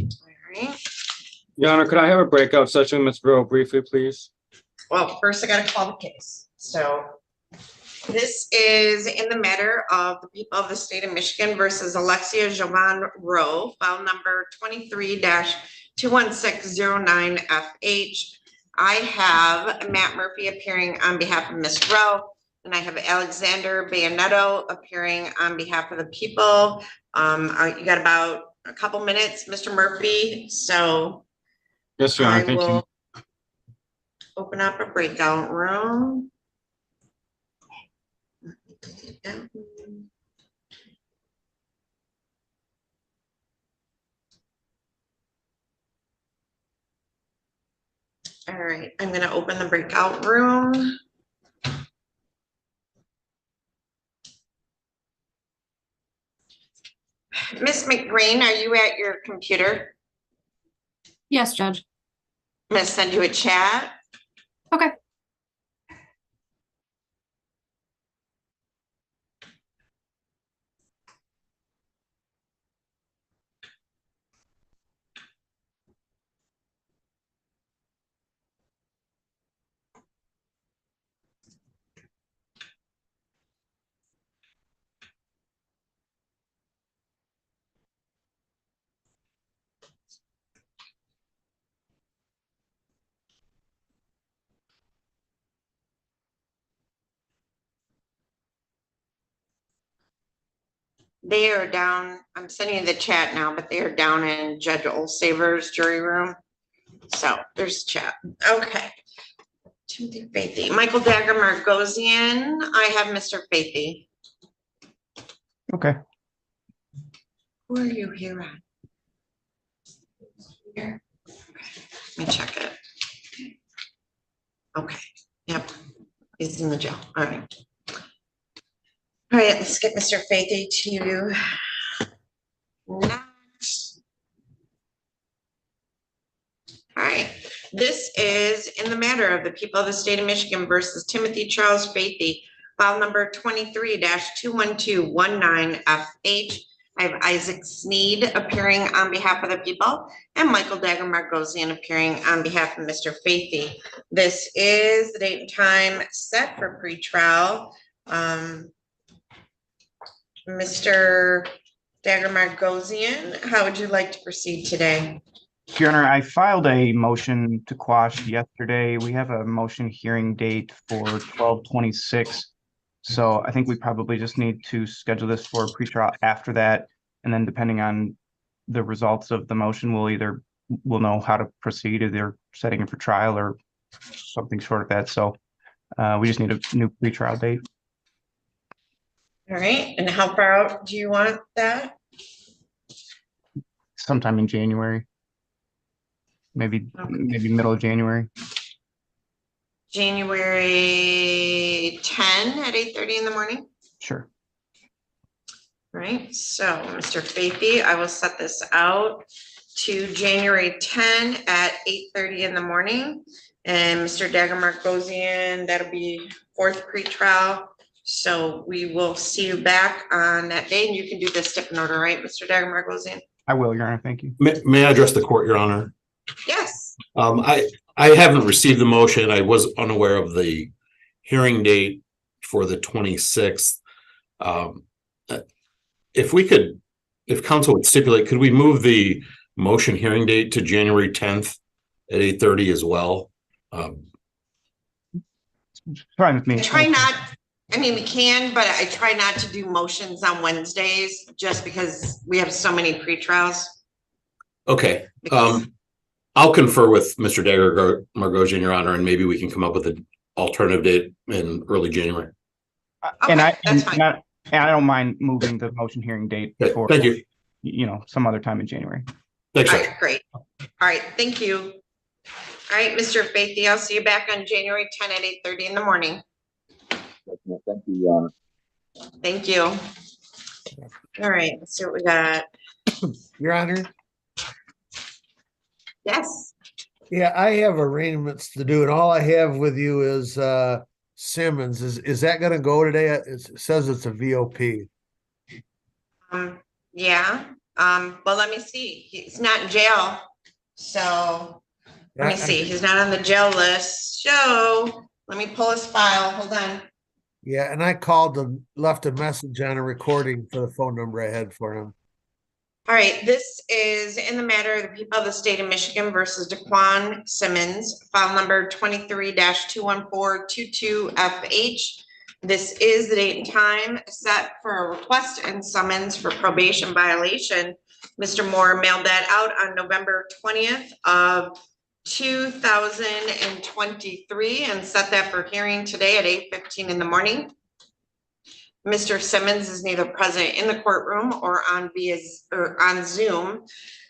B: right.
L: Your Honor, could I have a breakout session, Ms. Rowe, briefly, please?
B: Well, first I gotta call the case. So this is in the matter of the people of the state of Michigan versus Alexia Jovan Rowe, file number 23-21609FH. I have Matt Murphy appearing on behalf of Ms. Rowe, and I have Alexander Bayonetto appearing on behalf of the people. You got about a couple minutes, Mr. Murphy, so.
L: Yes, Your Honor, thank you.
B: Open up a breakout room. All right, I'm going to open the breakout room. Miss McGreen, are you at your computer?
F: Yes, Judge.
B: I'm going to send you a chat.
F: Okay.
B: They are down, I'm sending you the chat now, but they are down in Judge Olsaver's jury room. So there's chat. Okay. Timothy Faithy, Michael Dagger Margosian. I have Mr. Faithy.
M: Okay.
B: Who are you here on? Here. Okay. Let me check it. Okay. Yep. He's in the jail. All right. All right, let's get Mr. Faithy to next. All right, this is in the matter of the people of the state of Michigan versus Timothy Charles Faithy, file number 23-21219FH. I have Isaac Sneed appearing on behalf of the people and Michael Dagger Margosian appearing on behalf of Mr. Faithy. This is the date and time set for pretrial. Mr. Dagger Margosian, how would you like to proceed today?
M: Your Honor, I filed a motion to quash yesterday. We have a motion hearing date for 12/26. So I think we probably just need to schedule this for pretrial after that. And then depending on the results of the motion, we'll know how to proceed, either setting it for trial or something short of that. So we just need a new pretrial date.
B: All right, and how far out do you want that?
M: Sometime in January. Maybe middle of January.
B: January 10 at 8:30 in the morning.
M: Sure.
B: All right, so Mr. Faithy, I will set this out to January 10 at 8:30 in the morning. And Mr. Dagger Margosian, that'll be fourth pretrial. So we will see you back on that day, and you can do the step in order, right, Mr. Dagger Margosian?
M: I will, Your Honor. Thank you.
R: May I address the court, Your Honor?
B: Yes.
R: I haven't received the motion. I was unaware of the hearing date for the 26th. If counsel would stipulate, could we move the motion hearing date to January 10th at 8:30 as well?
M: Fine with me.
B: We can, but I try not to do motions on Wednesdays just because we have so many pretrials.
R: Okay. I'll confer with Mr. Dagger Margosian, Your Honor, and maybe we can come up with an alternative date in early January.
M: And I don't mind moving the motion hearing date for,
R: thank you.
M: Some other time in January.
R: Thanks,
B: All right, great. All right, thank you. All right, Mr. Faithy, I'll see you back on January 10 at 8:30 in the morning.
S: Thank you, Your Honor.
B: Thank you. All right, let's see what we got.
T: Your Honor?
B: Yes.
T: Yeah, I have arraignments to do, and all I have with you is Simmons. Is that going to go today? It says it's a VOP.
B: Yeah. Well, let me see. He's not in jail. So let me see. He's not on the jail list. So let me pull his file. Hold on.
T: Yeah, and I called him, left a message on a recording for the phone number I had for him.
B: All right, this is in the matter of the people of the state of Michigan versus Daquan Simmons, file number 23-21422FH. This is the date and time set for a request and summons for probation violation. Mr. Moore mailed that out on November 20th of 2023 and set that for hearing today at 8:15 in the morning. Mr. Simmons is neither present in the courtroom or on Zoom.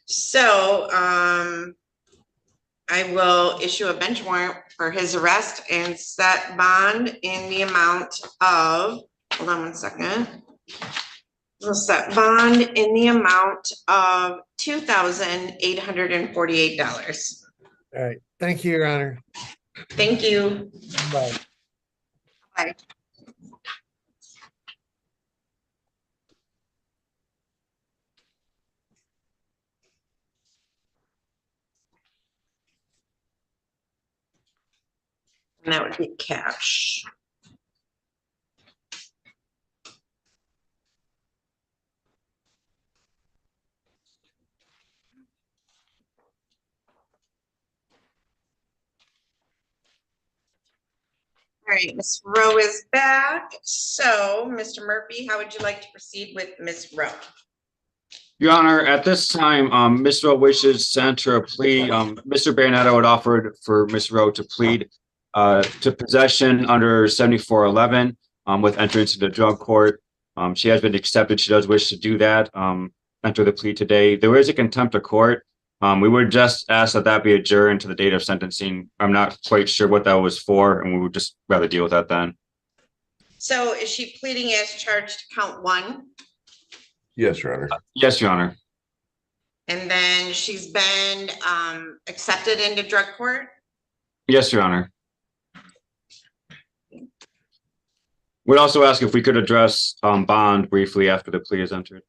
B: So I will issue a bench warrant for his arrest and set bond in the amount of, hold on one second. We'll set bond in the amount of $2,848.
T: All right. Thank you, Your Honor.
B: Thank you.
T: Bye.
B: Bye. And that would be cash. All right, Ms. Rowe is back. So, Mr. Murphy, how would you like to proceed with Ms. Rowe?
L: Your Honor, at this time, Ms. Rowe wishes to enter a plea. Mr. Bayanetto had offered for Ms. Rowe to plead to possession under 7411 with entrance into drug court. She has been accepted. She does wish to do that, enter the plea today. There is a contempt of court. We would just ask that that be adjourned to the date of sentencing. I'm not quite sure what that was for, and we would just rather deal with that then.
B: So is she pleading as charged count 1?
O: Yes, Your Honor.
L: Yes, Your Honor.
B: And then she's been accepted into drug court?
L: Yes, Your Honor. We'd also ask if we could address bond briefly after the plea is entered.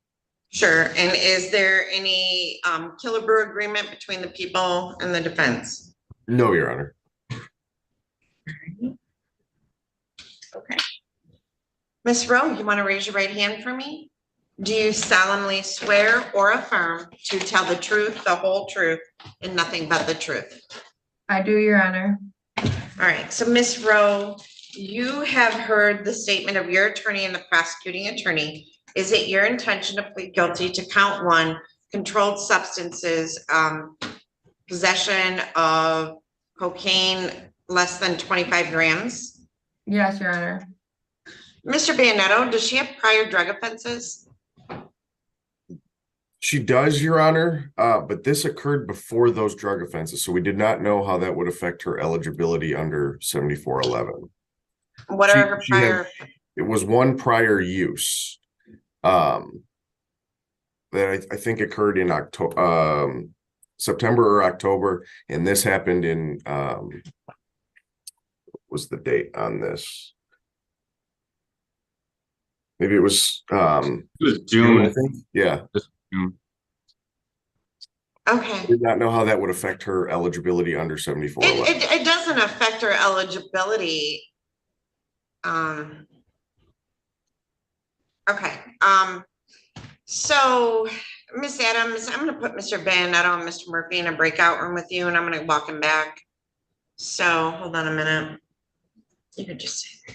B: Sure. And is there any Killebrew agreement between the people and the defense?
O: No, Your Honor.
B: Okay. Ms. Rowe, you want to raise your right hand for me? Do you solemnly swear or affirm to tell the truth, the whole truth, and nothing but the truth?
K: I do, Your Honor.
B: All right. So, Ms. Rowe, you have heard the statement of your attorney and the prosecuting attorney. Is it your intention to plead guilty to count 1, controlled substances, possession of cocaine less than 25 grams?
K: Yes, Your Honor.
B: Mr. Bayanetto, does she have prior drug offenses?
O: She does, Your Honor, but this occurred before those drug offenses, so we did not know how that would affect her eligibility under 7411.
B: What are her prior?
O: It was one prior use that I think occurred in October, September or October, and this happened in what was the date on this? Maybe it was
L: June,
O: I think. Yeah.
B: Okay.
O: Did not know how that would affect her eligibility under 7411.
B: It doesn't affect her eligibility. Okay. So, Ms. Adams, I'm going to put Mr. Bayanetto and Mr. Murphy in a breakout room with you, and I'm going to walk him back. So, hold on a minute. You could just say that.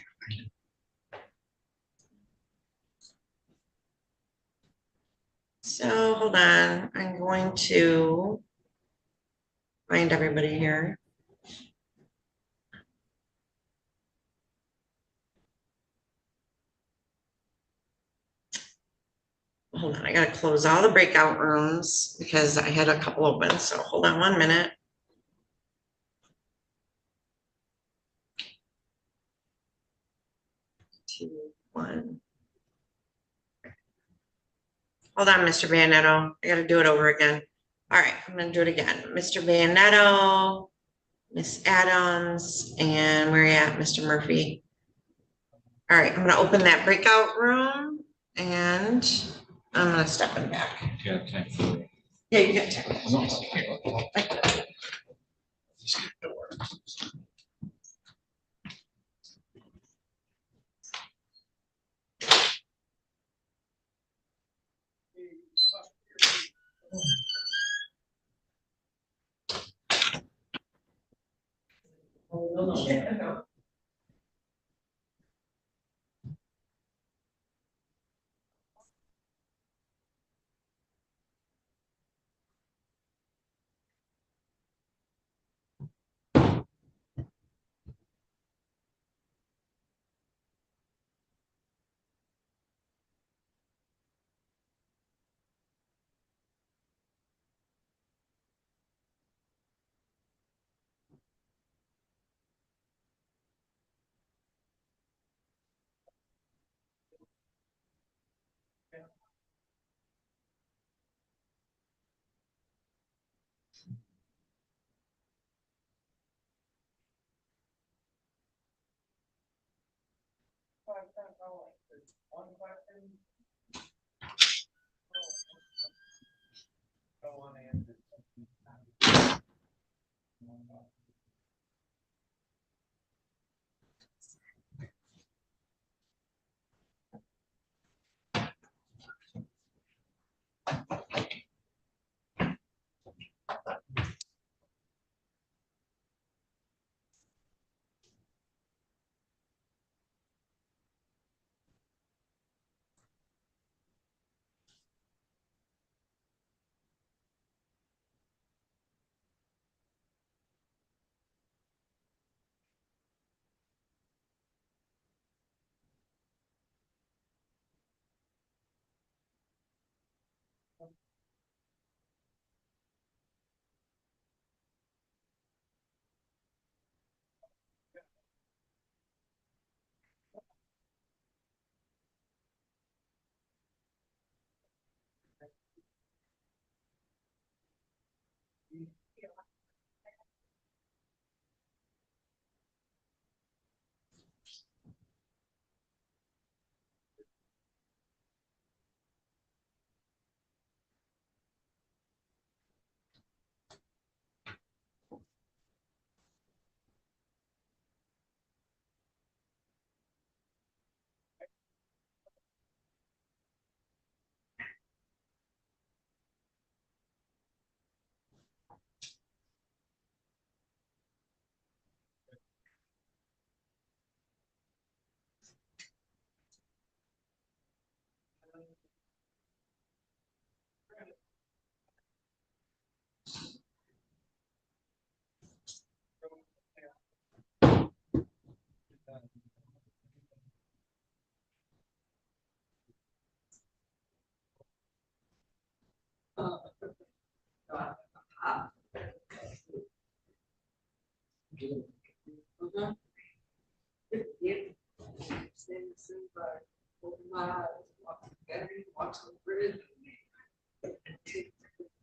B: So, hold on. I'm going to find everybody here. Hold on, I gotta close all the breakout rooms because I had a couple open, so hold on 1 minute. Two, one. Hold on, Mr. Bayanetto. I gotta do it over again. All right, I'm gonna do it again. Mr. Bayanetto, Miss Adams, and where are you at, Mr. Murphy? All right, I'm gonna open that breakout room and I'm gonna step in back.
C: Yeah, okay.
B: Yeah, you got 10.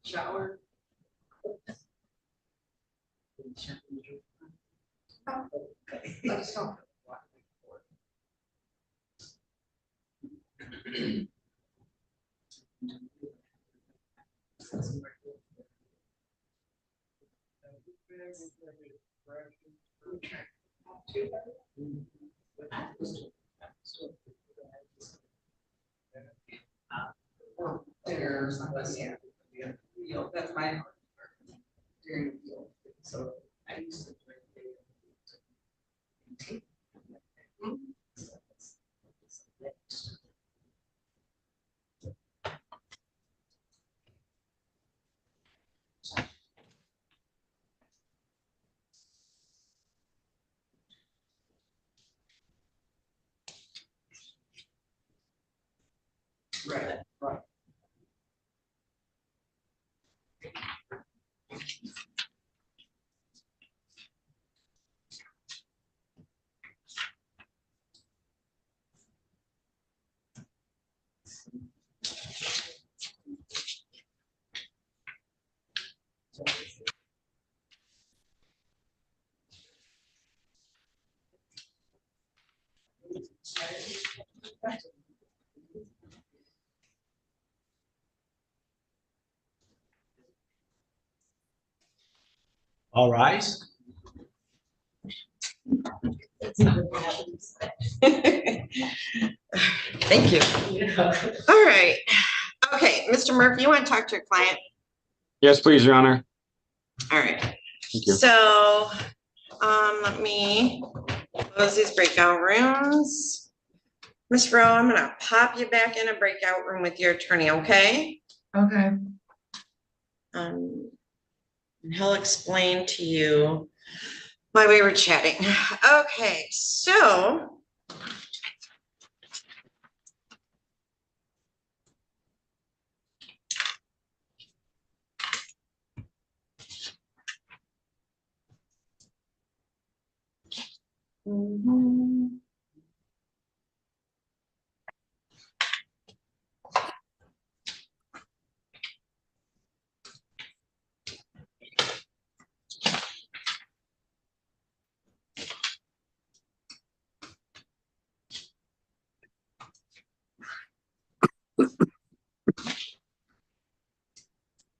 B: Shower. Let's go. That's my. So I used to drink. Right, right.
U: All rise.
B: Thank you. All right. Okay, Mr. Murphy, you want to talk to your client?
L: Yes, please, Your Honor.
B: All right.
L: Thank you.
B: So, let me close these breakout rooms. Ms. Rowe, I'm gonna pop you back in a breakout room with your attorney, okay?
K: Okay.
B: And he'll explain to you why we were chatting. Okay, so.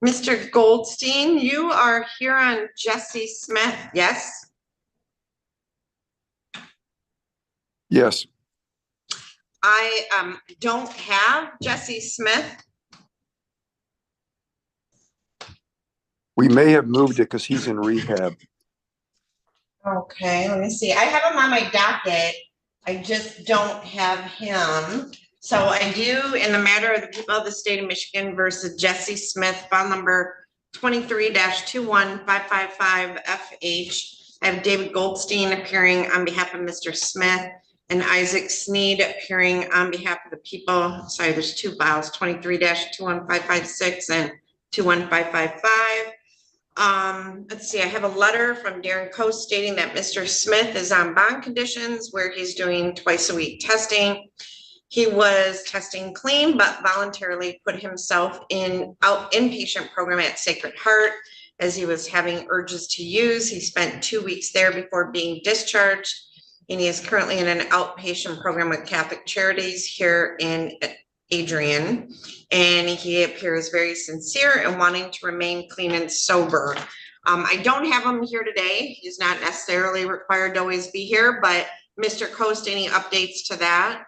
B: Mr. Goldstein, you are here on Jesse Smith, yes?
V: Yes,
B: I don't have Jesse Smith.
V: we may have moved it because he's in rehab.
B: Okay, let me see. I have him on my docket. I just don't have him. So I do, in the matter of the people of the state of Michigan versus Jesse Smith, file number 23-21555FH. I have David Goldstein appearing on behalf of Mr. Smith and Isaac Sneed appearing on behalf of the people. Sorry, there's two files, 23-21556 and 21555. Let's see, I have a letter from Darren Coast stating that Mr. Smith is on bond conditions where he's doing twice a week testing. He was testing clean, but voluntarily put himself in inpatient program at Sacred Heart as he was having urges to use. He spent 2 weeks there before being discharged, and he is currently in an outpatient program with Catholic Charities here in Adrian. And he appears very sincere and wanting to remain clean and sober. I don't have him here today. He's not necessarily required to always be here, but Mr. Coast, any updates to that?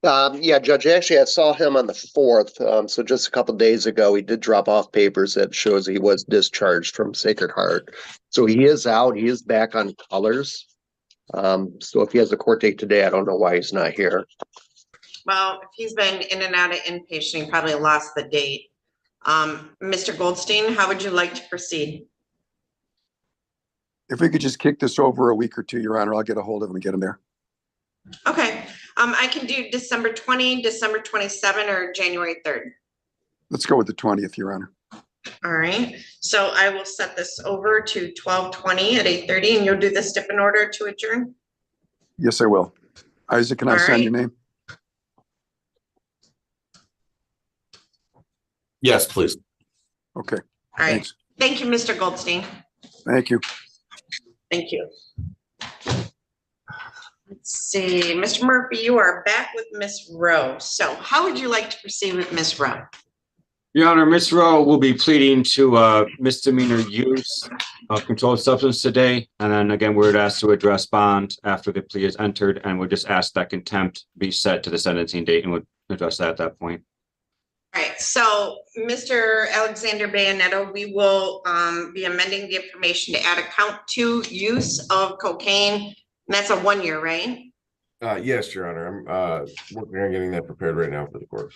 A: Yeah, Judge, actually, I saw him on the 4th. So just a couple days ago, he did drop off papers that shows he was discharged from Sacred Heart. So he is out. He is back on colors. So if he has a court date today, I don't know why he's not here.
B: Well, if he's been in and out of inpatient, he probably lost the date. Mr. Goldstein, how would you like to proceed?
V: If we could just kick this over a week or two, Your Honor, I'll get a hold of him and get him there.
B: Okay, I can do December 20, December 27, or January 3rd.
V: Let's go with the 20th, Your Honor.
B: All right, so I will set this over to 12:20 at 8:30, and you'll do the stip in order to adjourn?
V: Yes, I will. Isaac, can I sign your name?
R: Yes, please.
V: Okay.
B: All right,
V: Thanks.
B: thank you, Mr. Goldstein.
V: Thank you.
B: Thank you. Let's see, Mr. Murphy, you are back with Ms. Rowe. So how would you like to proceed with Ms. Rowe?
L: Your Honor, Ms. Rowe will be pleading to misdemeanor use of controlled substance today. And then again, we're asked to address bond after the plea is entered, and we'll just ask that contempt be set to the sentencing date, and we'll address that at that point.
B: All right, so Mr. Alexander Bayonetto, we will be amending the information to add a count 2 use of cocaine. And that's a 1 year, right?
O: Yes, Your Honor. I'm working on getting that prepared right now for the court.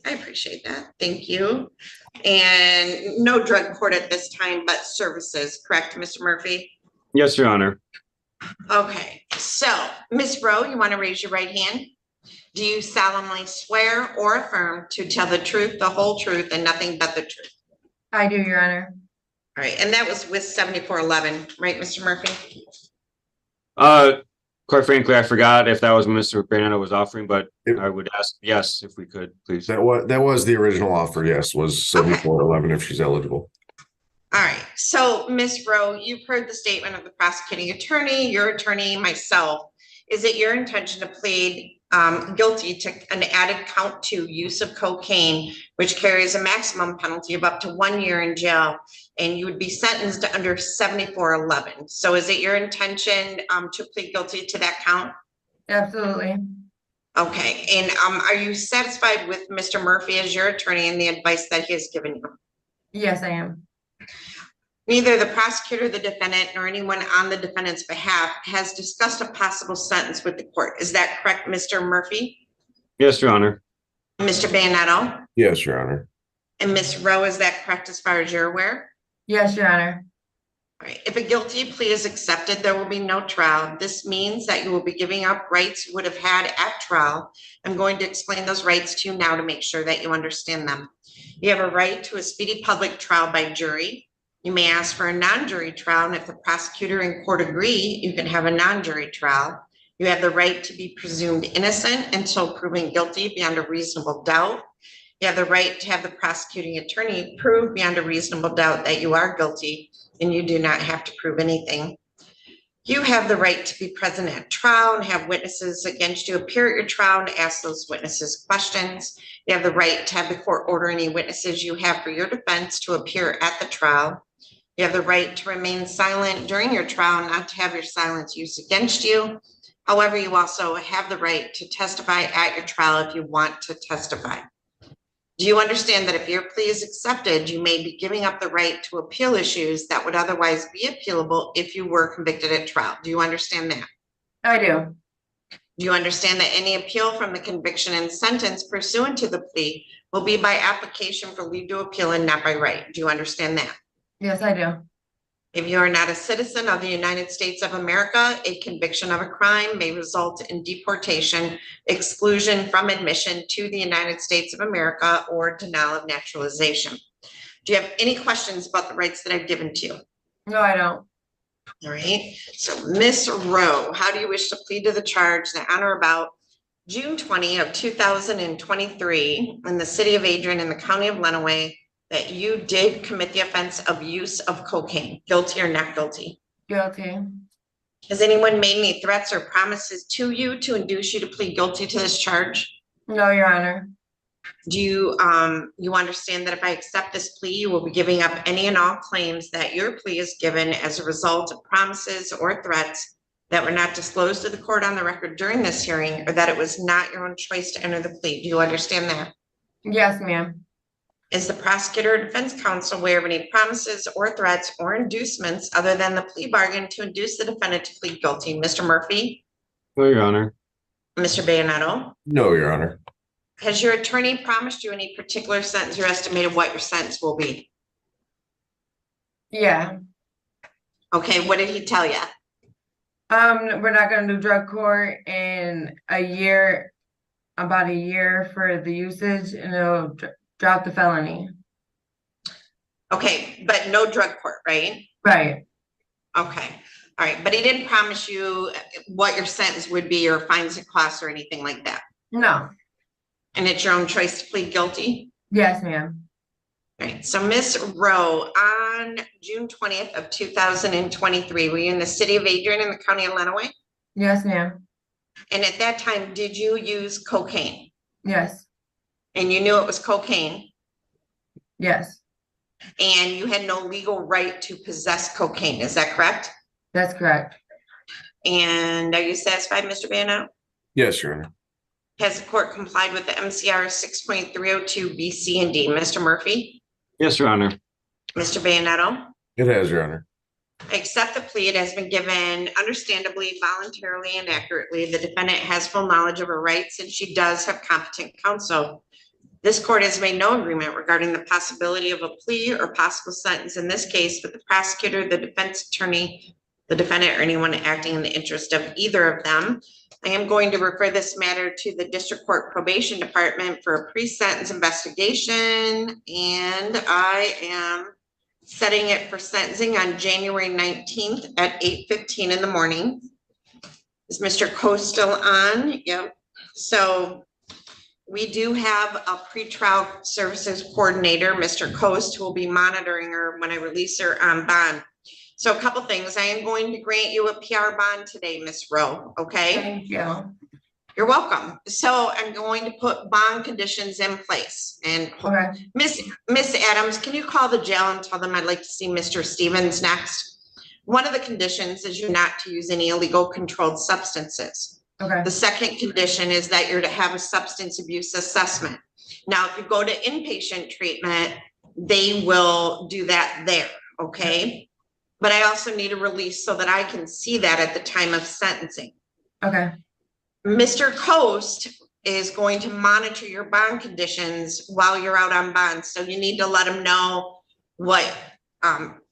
B: I appreciate that. Thank you. And no drug court at this time, but services, correct, Mr. Murphy?
L: Yes, Your Honor.
B: Okay, so Ms. Rowe, you want to raise your right hand? Do you solemnly swear or affirm to tell the truth, the whole truth, and nothing but the truth?
D: I do, Your Honor.
B: All right, and that was with 7411, right, Mr. Murphy?
L: Quite frankly, I forgot if that was what Mr. Bayonetto was offering, but I would ask, yes, if we could, please.
O: That was the original offer, yes, was 7411 if she's eligible.
B: All right, so Ms. Rowe, you've heard the statement of the prosecuting attorney, your attorney, myself. Is it your intention to plead guilty to an added count 2 use of cocaine, which carries a maximum penalty of up to 1 year in jail, and you would be sentenced under 7411? So is it your intention to plead guilty to that count?
D: Absolutely.
B: Okay, and are you satisfied with Mr. Murphy as your attorney and the advice that he has given you?
D: Yes, I am.
B: Neither the prosecutor, the defendant, nor anyone on the defendant's behalf has discussed a possible sentence with the court. Is that correct, Mr. Murphy?
L: Yes, Your Honor.
B: Mr. Bayonetto?
O: Yes, Your Honor.
B: And Ms. Rowe, is that correct as far as you're aware?
D: Yes, Your Honor.
B: All right. If a guilty plea is accepted, there will be no trial. This means that you will be giving up rights you would have had at trial. I'm going to explain those rights to you now to make sure that you understand them. You have a right to a speedy public trial by jury. You may ask for a non-jury trial, and if the prosecutor and court agree, you can have a non-jury trial. You have the right to be presumed innocent until proven guilty beyond a reasonable doubt. You have the right to have the prosecuting attorney prove beyond a reasonable doubt that you are guilty, and you do not have to prove anything. You have the right to be present at trial and have witnesses against you appear at your trial and ask those witnesses questions. You have the right to have the court order any witnesses you have for your defense to appear at the trial. You have the right to remain silent during your trial, not to have your silence used against you. However, you also have the right to testify at your trial if you want to testify. Do you understand that if your plea is accepted, you may be giving up the right to appeal issues that would otherwise be appealable if you were convicted at trial? Do you understand that?
D: I do.
B: Do you understand that any appeal from the conviction and sentence pursuant to the plea will be by application for leave to appeal and not by right? Do you understand that?
D: Yes, I do.
B: If you are not a citizen of the United States of America, a conviction of a crime may result in deportation, exclusion from admission to the United States of America, or denial of naturalization. Do you have any questions about the rights that I've given to you?
D: No, I don't.
B: All right. So Ms. Rowe, how do you wish to plead to the charge that on or about June 20 of 2023 in the city of Adrian in the county of Lenawee that you did commit the offense of use of cocaine? Guilty or not guilty?
D: Guilty.
B: Has anyone made any threats or promises to you to induce you to plead guilty to this charge?
D: No, Your Honor.
B: Do you understand that if I accept this plea, you will be giving up any and all claims that your plea is given as a result of promises or threats that were not disclosed to the court on the record during this hearing, or that it was not your own choice to enter the plea. Do you understand that?
D: Yes, ma'am.
B: Is the prosecutor or defense counsel aware of any promises or threats or inducements other than the plea bargain to induce the defendant to plead guilty? Mr. Murphy,
L: No, Your Honor.
B: Mr. Bayonetto,
O: No, Your Honor.
B: has your attorney promised you any particular sentence or estimated what your sentence will be?
D: Yeah.
B: Okay, what did he tell you?
D: We're not gonna do drug court in a year, about a year for the usage, and it'll drop the felony.
B: Okay, but no drug court, right?
D: Right.
B: Okay, all right, but he didn't promise you what your sentence would be or fines and costs or anything like that?
D: No.
B: And it's your own choice to plead guilty?
D: Yes, ma'am.
B: Right, so Miss Rowe, on June 20th of 2023, were you in the city of Adrian in the county of Lenawee?
D: Yes, ma'am.
B: And at that time, did you use cocaine?
D: Yes.
B: And you knew it was cocaine?
D: Yes.
B: And you had no legal right to possess cocaine, is that correct?
D: That's correct.
B: And are you satisfied, Mr. Bano?
O: Yes, Your Honor.
B: Has the court complied with the MCR 6.302 B, C, and D? Mr. Murphy?
L: Yes, Your Honor.
B: Mr. Bayonetto?
O: It has, Your Honor.
B: Accept the plea. It has been given understandably, voluntarily, and accurately. The defendant has full knowledge of her rights, and she does have competent counsel. This court has made no agreement regarding the possibility of a plea or possible sentence in this case with the prosecutor, the defense attorney, the defendant, or anyone acting in the interest of either of them. I am going to refer this matter to the District Court Probation Department for a pre-sentence investigation, and I am setting it for sentencing on January 19th at 8:15 in the morning. Is Mr. Coe still on? Yep. So we do have a pretrial services coordinator, Mr. Coast, who will be monitoring her when I release her on bond. So a couple things. I am going to grant you a PR bond today, Miss Rowe, okay?
D: Thank you.
B: You're welcome. So I'm going to put bond conditions in place. And
D: Okay.
B: Miss Adams, can you call the jail and tell them I'd like to see Mr. Stevens next? One of the conditions is you're not to use any illegal controlled substances.
D: Okay.
B: The second condition is that you're to have a substance abuse assessment. Now, if you go to inpatient treatment, they will do that there, okay? But I also need a release so that I can see that at the time of sentencing.
D: Okay.
B: Mr. Coast is going to monitor your bond conditions while you're out on bond. So you need to let him know what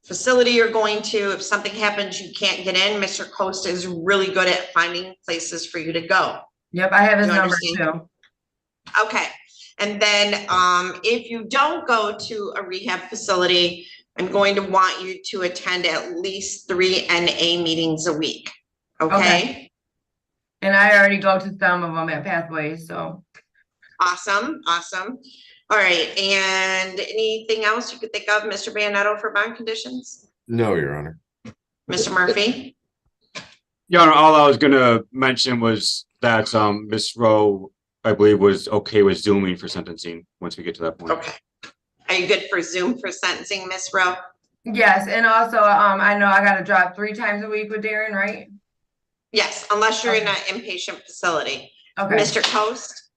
B: facility you're going to. If something happens, you can't get in. Mr. Coast is really good at finding places for you to go.
D: Yep, I have his
B: You
D: number
B: understand?
D: too.
B: Okay. And then if you don't go to a rehab facility, I'm going to want you to attend at least 3 NA meetings a week. Okay?
D: And I already go to some of them at Pathways, so.
B: Awesome, awesome. All right, and anything else you could think of, Mr. Bayonetto, for bond conditions?
O: No, Your Honor.
B: Mr. Murphy?
L: Your Honor, all I was gonna mention was that Ms. Rowe, I believe, was okay with Zooming for sentencing once we get to that point.
B: Okay. Are you good for Zoom for sentencing, Ms. Rowe?
D: Yes, and also, I know I gotta drop 3 times a week with Darren, right?
B: Yes, unless you're in an inpatient facility.
D: Okay.
B: Mr. Coast?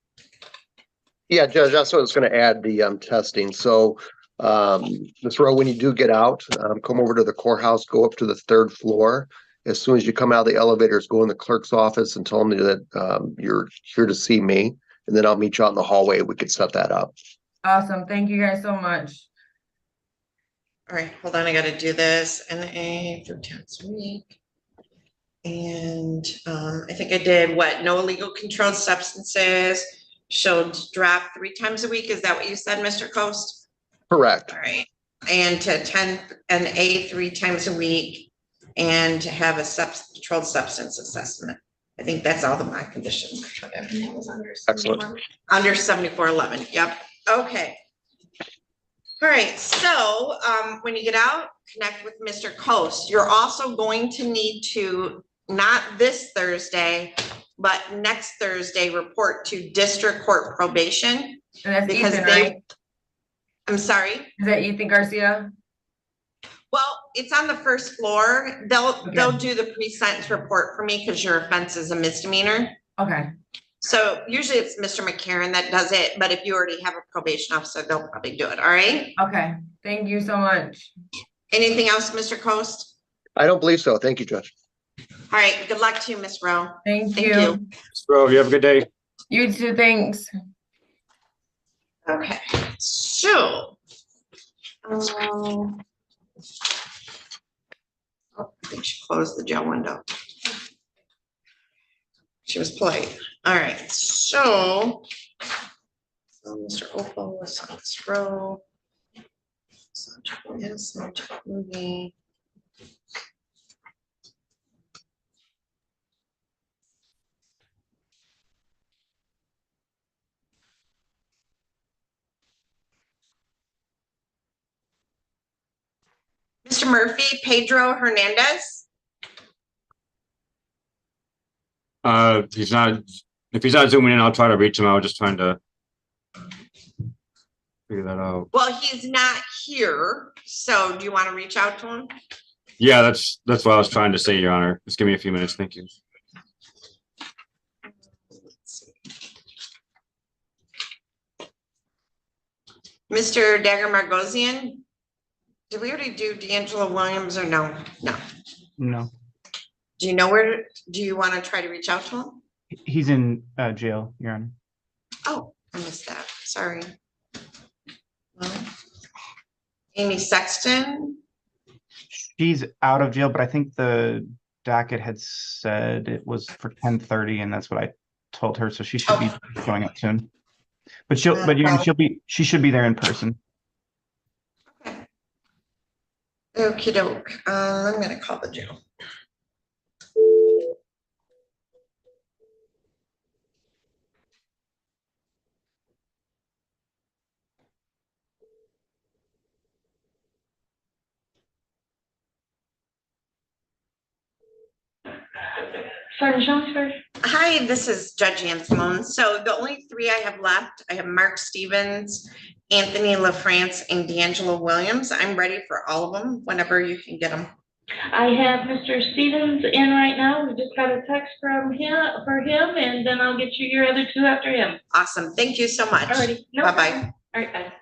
A: Yeah, Judge, that's what I was going to add, the testing. So, Ms. Rowe, when you do get out, come over to the courthouse, go up to the 3rd floor. As soon as you come out of the elevators, go in the clerk's office and tell them that you're here to see me. And then I'll meet you out in the hallway. We could set that up.
D: Awesome. Thank you guys so much.
B: All right, hold on, I gotta do this. NA 3 times a week. And I think I did what? No illegal controlled substances. Should drop 3 times a week. Is that what you said, Mr. Coast?
A: Correct.
B: All right. And to attend an A 3 times a week and to have a controlled substance assessment. I think that's all the my conditions. Everything was under 74.
A: Excellent.
B: Under 7411. Yep. Okay. All right. So when you get out, connect with Mr. Coast. You're also going to need to, not this Thursday, but next Thursday, report to District Court Probation.
D: And that's
B: because
D: Ethan,
B: they,
D: right?
B: I'm sorry.
D: Is that Ethan Garcia?
B: Well, it's on the first floor. They'll do the pre-sentence report for me because your offense is a misdemeanor.
D: Okay,
B: So usually it's Mr. McCarron that does it, but if you already have a probation officer, they'll probably do it. All right.
D: okay. Thank you so much.
B: Anything else, Mr. Coast?
A: I don't believe so. Thank you, Judge.
B: All right. Good luck to you, Miss Rowe.
D: Thank
B: Thank
D: you.
B: you.
L: Ms. Rowe, you have a good day.
D: You too, thanks.
B: Okay. So. I think she closed the jail window. She was polite. All right, so Mr. Opal was on this row. Yes, movie. Mr. Murphy, Pedro Hernandez.
L: He's not, if he's not zooming in, I'll try to reach him. I was just trying to figure that out.
B: Well, he's not here, so do you want to reach out to him?
L: Yeah, that's what I was trying to say, Your Honor. Just give me a few minutes. Thank you.
B: Mr. Dagger Margosian, did we already do D'Angelo Williams or no? No.
M: No,
B: Do you know where, do you want to try to reach out to him?
M: he's in jail, Your Honor.
B: Oh, I missed that. Sorry. Well, Amy Sexton.
M: She's out of jail, but I think the docket had said it was for 10:30, and that's what I told her. So she should be showing up soon. But Your Honor, she should be there in person.
B: Okie doke. I'm gonna call the jail. Hi, this is Judge Ann Sloan. So the only three I have left, I have Mark Stevens, Anthony LaFrance, and D'Angelo Williams. I'm ready for all of them whenever you can get them.
E: I have Mr. Stevens in right now. We just got a text from him for him, and then I'll get you your other two after him.
B: Awesome. Thank you so much.
E: Alrighty. No
B: Bye-bye.
E: problem. All right, bye.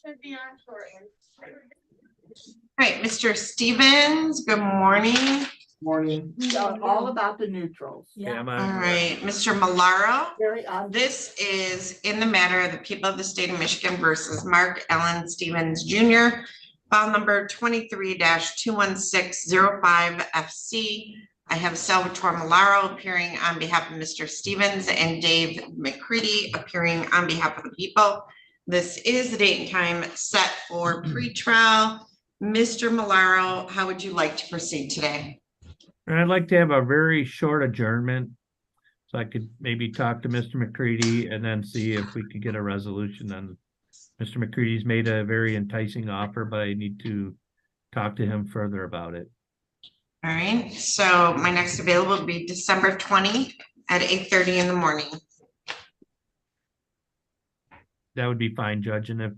E: Should be on shortly.
B: All right, Mr. Stevens, good morning.
Q: Morning. All about the neutrals.
N: Yeah, I'm
B: All
N: on.
B: right, Mr. Malaro.
Q: Very odd.
B: This is in the matter of the people of the state of Michigan versus Mark Allen Stevens Jr. File number 23-21605 FC. I have Salvatore Malaro appearing on behalf of Mr. Stevens and Dave McCready appearing on behalf of the people. This is the date and time set for pretrial. Mr. Malaro, how would you like to proceed today?
N: I'd like to have a very short adjournment. So I could maybe talk to Mr. McCready and then see if we could get a resolution on. Mr. McCready's made a very enticing offer, but I need to talk to him further about it.
B: All right, so my next available will be December 20 at 8:30 in the morning.
N: That would be fine, Judge. And if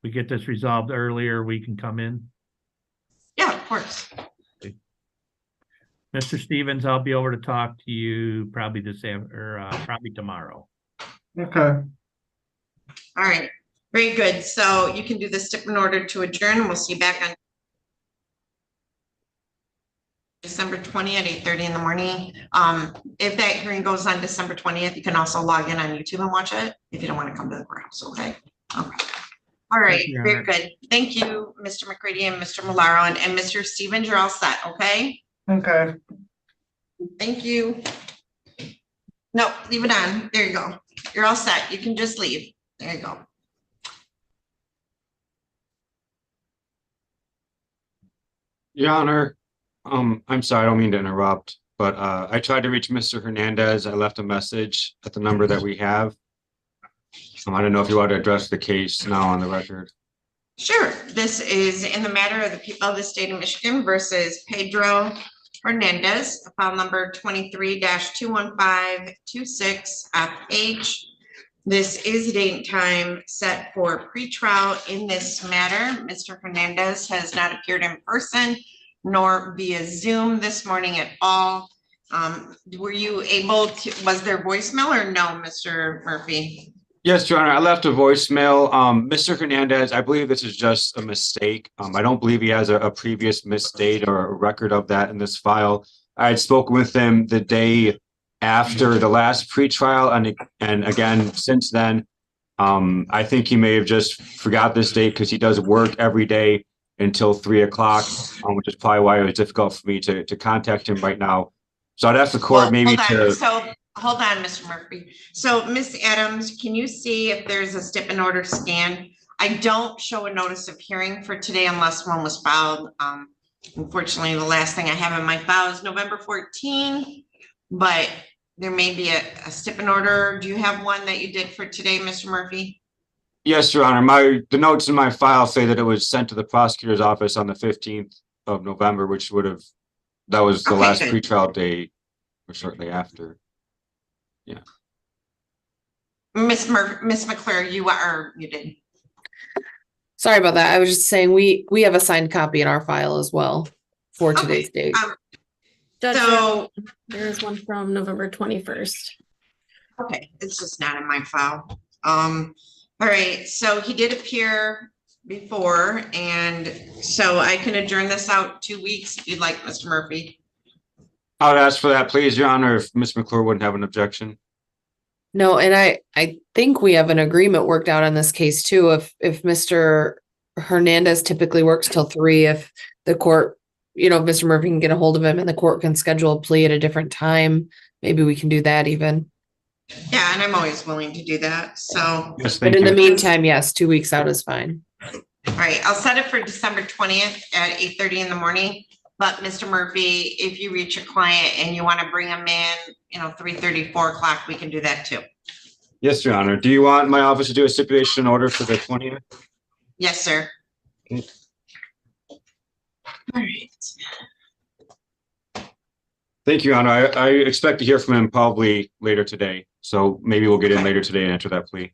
N: we get this resolved earlier, we can come in.
B: Yeah, of course.
N: Mr. Stevens, I'll be over to talk to you probably probably tomorrow.
Q: Okay.
B: All right, very good. So you can do the step in order to adjourn, and we'll see you back on December 20th at 8:30 in the morning. If that hearing goes on December 20th, you can also log in on YouTube and watch it if you don't want to come to the courthouse, okay? Okay. All right,
N: you,
B: very good. Thank you, Mr. McCready and Mr. Malaro, and Mr. Stevens, you're all set, okay?
Q: Okay.
B: Thank you. No, leave it on. There you go. You're all set. You can just leave. There you go.
L: Your Honor, I'm sorry, I don't mean to interrupt, but I tried to reach Mr. Hernandez. I left a message at the number that we have. I don't know if you want to address the case now on the record.
B: Sure. This is in the matter of the people of the state of Michigan versus Pedro Hernandez, file number 23-21526FH. This is the date and time set for pretrial in this matter. Mr. Hernandez has not appeared in person nor via Zoom this morning at all. Were you able to, was there voicemail or no, Mr. Murphy?
L: Yes, Your Honor, I left a voicemail. Mr. Hernandez, I believe this is just a mistake. I don't believe he has a previous misdate or a record of that in this file. I had spoken with him the day after the last pretrial, and again, since then, I think he may have just forgot this date because he does work every day until 3 o'clock, which is probably why it was difficult for me to contact him right now. So I'd ask the court maybe to.
B: So hold on, Mr. Murphy. So Ms. Adams, can you see if there's a stip and order scan? I don't show a notice of hearing for today unless one was filed. Unfortunately, the last thing I have in my file is November 14, but there may be a stip and order. Do you have one that you did for today, Mr. Murphy?
L: Yes, Your Honor. The notes in my file say that it was sent to the prosecutor's office on the 15th of November, which that was the last pretrial date or shortly after. Yeah.
B: Miss McClure, you are muted.
I: Sorry about that. I was just saying we have a signed copy in our file as well for today's date.
G: Judge,
B: So
G: there is one from November 21st.
B: okay, it's just not in my file. All right, so he did appear before, and so I can adjourn this out 2 weeks if you'd like, Mr. Murphy.
L: I would ask for that, please, Your Honor, if Ms. McClure wouldn't have an objection.
I: No, and I think we have an agreement worked out on this case too. If Mr. Hernandez typically works till 3, if the court, if Mr. Murphy can get a hold of him and the court can schedule a plea at a different time, maybe we can do that even.
B: Yeah, and I'm always willing to do that. So,
L: yes,
I: but in the meantime, yes, 2 weeks out is fine.
B: All right, I'll set it for December 20th at 8:30 in the morning. But Mr. Murphy, if you reach a client and you want to bring them in, 3:30, 4 o'clock, we can do that too.
L: Yes, Your Honor. Do you want my office to do a stipulation order for the 20th?
B: Yes, sir.
L: Okay.
B: All right.
L: Thank you, Your Honor. I expect to hear from him probably later today. So maybe we'll get in later today and enter that plea.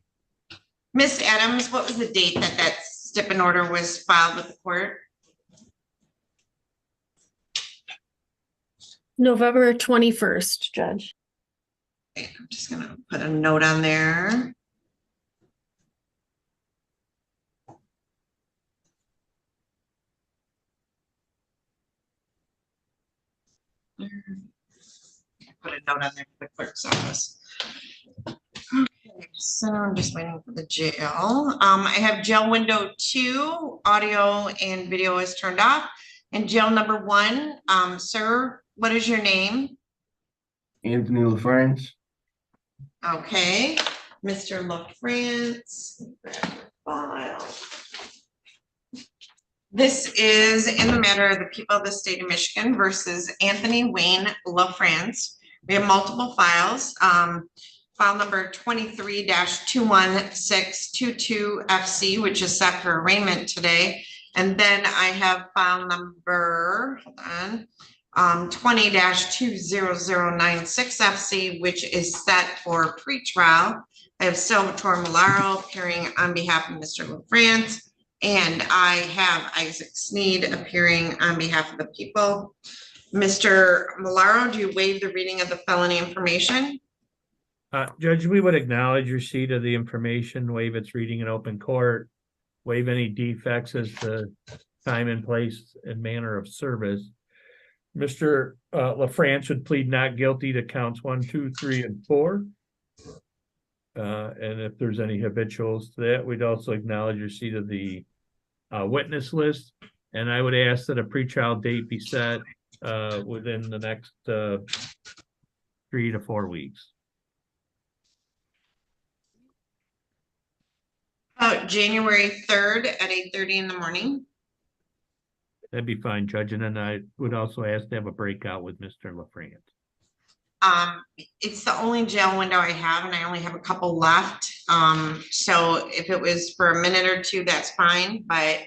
B: Ms. Adams, what was the date that stip and order was filed with the court?
G: November 21st, Judge.
B: Okay, I'm just gonna put a note on there. Put a note on there for the clerk's office. Okay, so I'm just waiting for the jail. I have jail window 2, audio and video is turned off. And jail number 1, sir, what is your name?
H: Anthony LaFrance.
B: Okay, Mr. LaFrance. File. This is in the matter of the people of the state of Michigan versus Anthony Wayne LaFrance. We have multiple files. File number 23-21622FC, which is set for arraignment today. And then I have file number, hold on, 20-20096FC, which is set for pretrial. I have Salvatore Malaro appearing on behalf of Mr. LaFrance. And I have Isaac Sneed appearing on behalf of the people. Mr. Malaro, do you waive the reading of the felony information?
N: Judge, we would acknowledge receipt of the information, waive its reading in open court, waive any defects as to time and place and manner of service. Mr. LaFrance would plead not guilty to counts 1, 2, 3, and 4. And if there's any habituals to that, we'd also acknowledge receipt of the witness list. And I would ask that a pretrial date be set within the next 3 to 4 weeks.
B: January 3rd at 8:30 in the morning.
N: That'd be fine, Judge. And then I would also ask to have a breakout with Mr. LaFrance.
B: It's the only jail window I have, and I only have a couple left. So if it was for a minute or two, that's fine, but.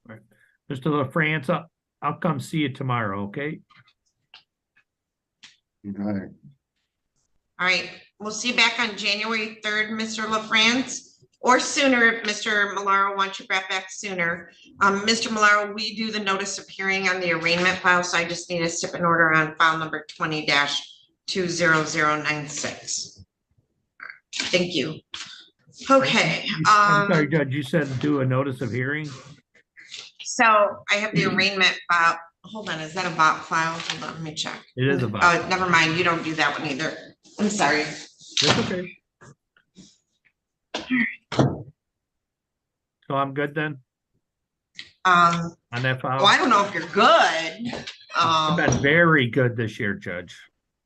N: Right. Mr. LaFrance, I'll come see you tomorrow, okay?
H: Okay.
B: All right, we'll see you back on January 3rd, Mr. LaFrance, or sooner if Mr. Malaro wants you back sooner. Mr. Malaro, we do the notice of hearing on the arraignment file, so I just need a stip and order on file number 20-20096. Thank you. Okay.
N: I'm sorry, Judge, you said do a notice of hearing?
B: So I have the arraignment file. Hold on, is that a bot file? Hold on, let me check.
N: It is a bot.
B: Oh, never mind, you don't do that one either. I'm sorry.
N: That's okay. So I'm good then? On that file?
B: Well, I don't know if you're good.
N: I've been very good this year, Judge.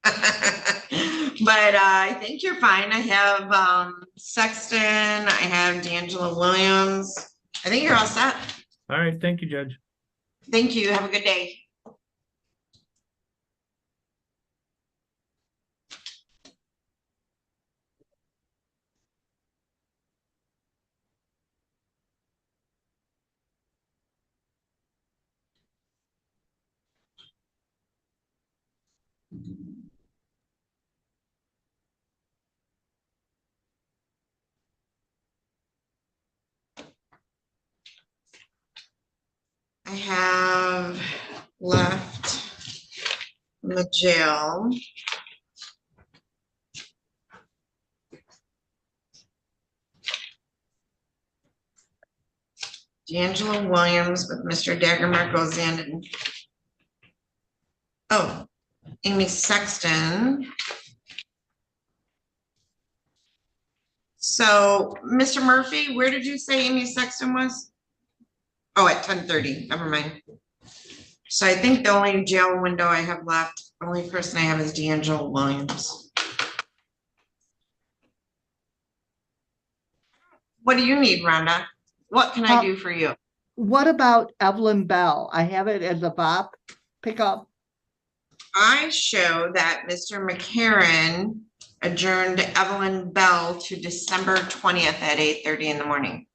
B: But I think you're fine. I have Sexton, I have D'Angelo Williams. I think you're all set.
N: All right, thank you, Judge.
B: Thank you. Have a good day. I have left the jail. D'Angelo Williams with Mr. Dagger Margosian and Amy Sexton. So, Mr. Murphy, where did you say Amy Sexton was? Oh, at 10:30, never mind. So I think the only jail window I have left, the only person I have is D'Angelo Williams. What do you need, Rhonda? What can I do for you?
Q: What about Evelyn Bell? I have it as a BOP pickup.
B: I show that Mr. McCarron adjourned Evelyn Bell to December 20th at 8:30 in the morning.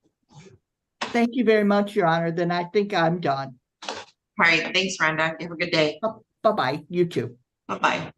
Q: Thank you very much, Your Honor. Then I think I'm done.
B: All right, thanks, Rhonda. You have a good day.
Q: Bye-bye. You too.
B: Bye-bye.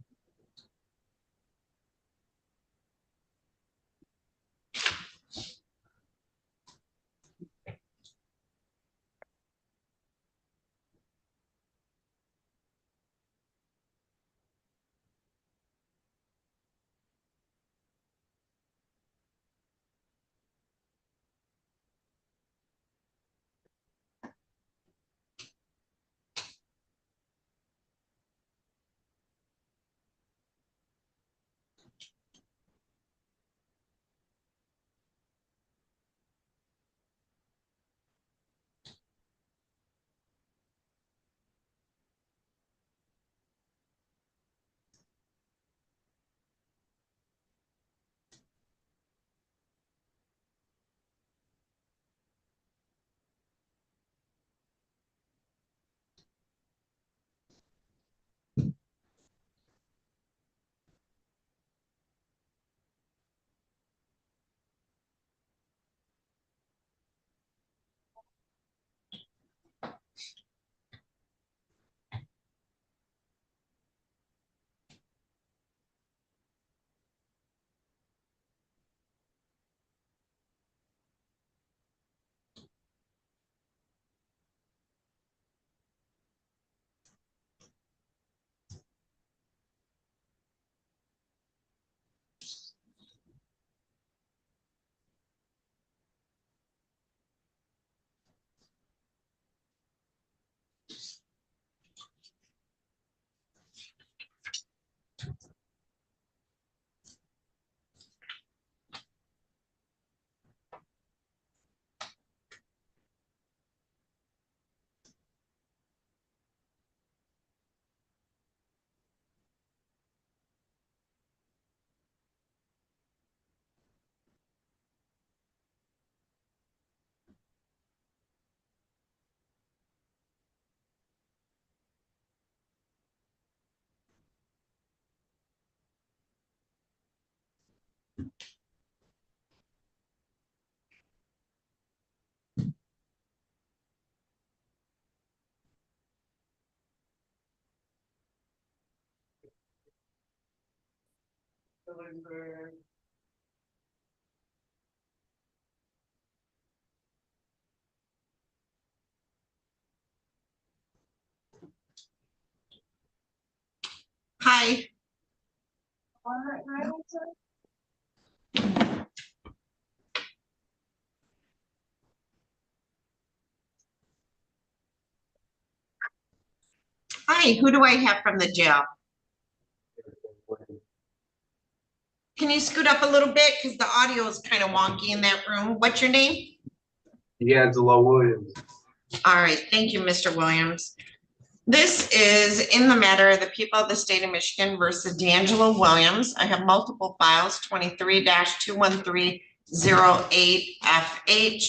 B: Hi. Hi, who do I have from the jail? Can you scoot up a little bit? Because the audio is kind of wonky in that room. What's your name?
J: D'Angelo Williams.
B: All right, thank you, Mr. Williams. This is in the matter of the people of the state of Michigan versus D'Angelo Williams. I have multiple files, 23-21308FH,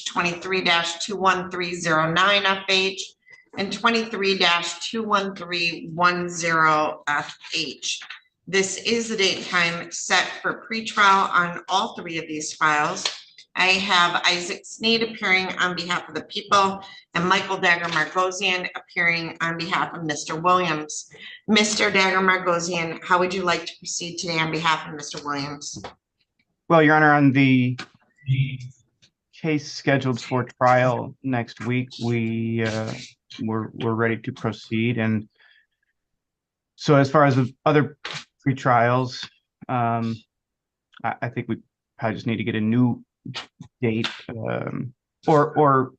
B: 23-21309FH, and 23-21310FH. This is the date and time set for pretrial on all three of these files. I have Isaac Sneed appearing on behalf of the people and Michael Dagger Margosian appearing on behalf of Mr. Williams. Mr. Dagger Margosian, how would you like to proceed today on behalf of Mr. Williams?
M: Well, Your Honor, on the case scheduled for trial next week, we're ready to proceed. And so as far as the other pretrials, I think we probably just need to get a new date, or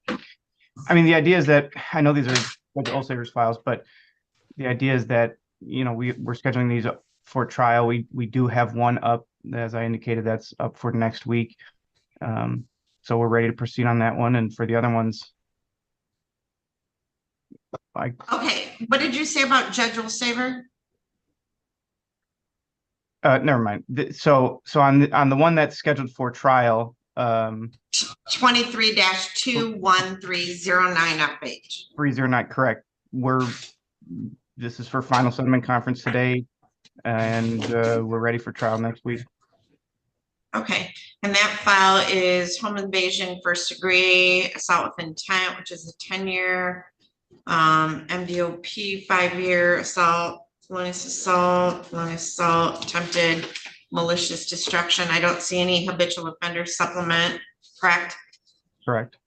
M: I mean, the idea is that I know these are Judge Olsager's files, but the idea is that, you know, we're scheduling these up for trial. We do have one up, as I indicated, that's up for next week. So we're ready to proceed on that one, and for the other ones,
B: Okay, what did you say about Judge Olsager?
M: Never mind. So on the one that's scheduled for trial,
B: 23-21309FH.
M: 309, correct. This is for final settlement conference today, and we're ready for trial next week.
B: Okay, and that file is home invasion, first degree, assault with intent, which is a 10-year, MDOP 5-year assault, felonious assault, attempted malicious destruction. I don't see any habitual offender supplement, correct?
M: Correct.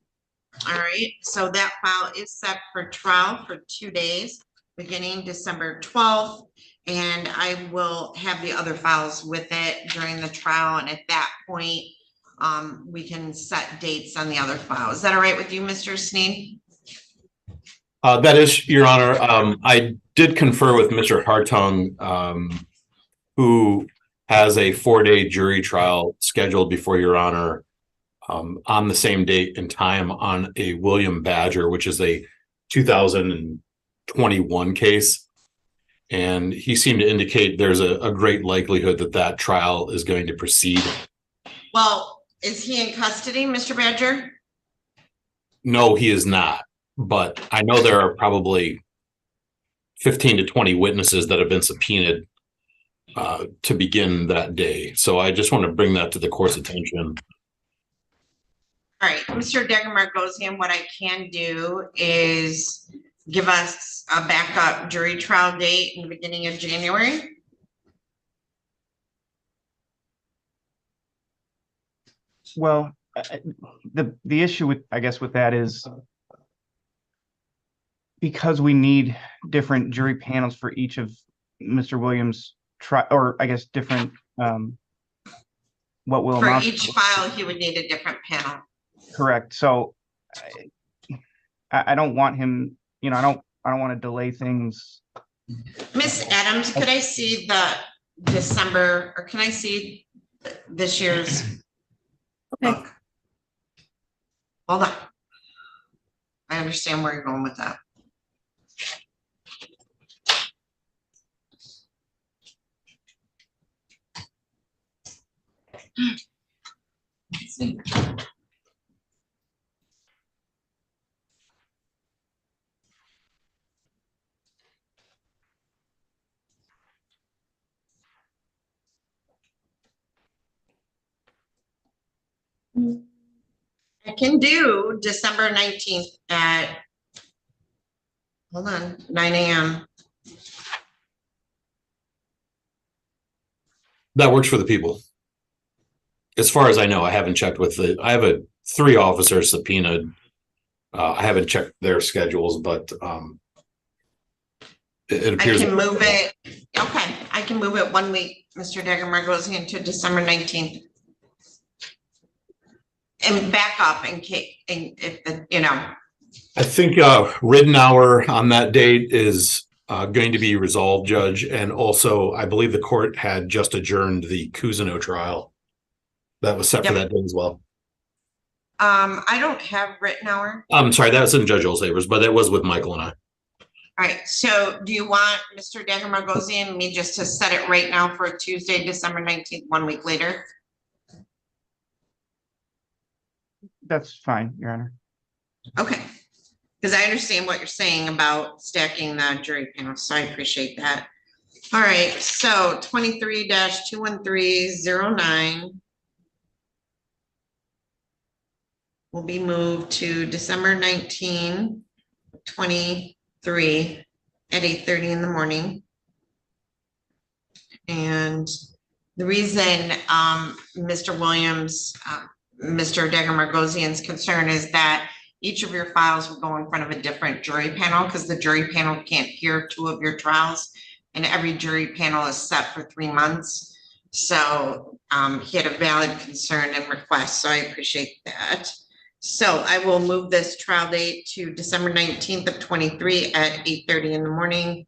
B: All right, so that file is set for trial for 2 days, beginning December 12th. And I will have the other files with it during the trial. And at that point, we can set dates on the other files. Is that all right with you, Mr. Sneed?
R: That is, Your Honor. I did confer with Mr. Hartung, who has a 4-day jury trial scheduled before Your Honor on the same date and time on a William Badger, which is a 2021 case. And he seemed to indicate there's a great likelihood that that trial is going to proceed.
B: Well, is he in custody, Mr. Badger?
R: No, he is not. But I know there are probably 15 to 20 witnesses that have been subpoenaed to begin that day. So I just want to bring that to the court's attention.
B: All right, Mr. Dagger Margosian, what I can do is give us a backup jury trial date in the beginning of January.
M: Well, the issue with, I guess, with that is because we need different jury panels for each of Mr. Williams' or I guess different what will
B: For
M: amount
B: each file, he would need a different panel.
M: Correct. So I don't want him, you know, I don't want to delay things.
B: Miss Adams, could I see the December, or can I see this year's?
G: Okay.
B: Hold on. I understand where you're going with that. Let's see. I can do December 19th at, hold on, 9 a.m.
R: That works for the people. As far as I know, I haven't checked with I have 3 officers subpoenaed. I haven't checked their schedules, but it
B: I
R: appears.
B: can move it, okay, I can move it 1 week, Mr. Degemer goes into December 19th. And back up in case, if the, you know.
R: I think ridden hour on that date is going to be resolved, Judge. And also, I believe the court had just adjourned the Cousineau trial. That was set for that day as well.
B: I don't have written hour.
R: I'm sorry, that was in Judge Olsavers, but it was with Michael and I.
B: All right, so do you want Mr. Degemer goes in, me just to set it right now for Tuesday, December 19th, 1 week later?
M: That's fine, Your Honor.
B: Okay, because I understand what you're saying about stacking the jury panel, so I appreciate that. All right, so 23-21309 will be moved to December 19, 23 at 8:30 in the morning. And the reason Mr. Williams, Mr. Degemer-Gosian's concern is that each of your files will go in front of a different jury panel because the jury panel can't hear 2 of your trials, and every jury panel is set for 3 months. So he had a valid concern and request, so I appreciate that. So I will move this trial date to December 19th of 23 at 8:30 in the morning.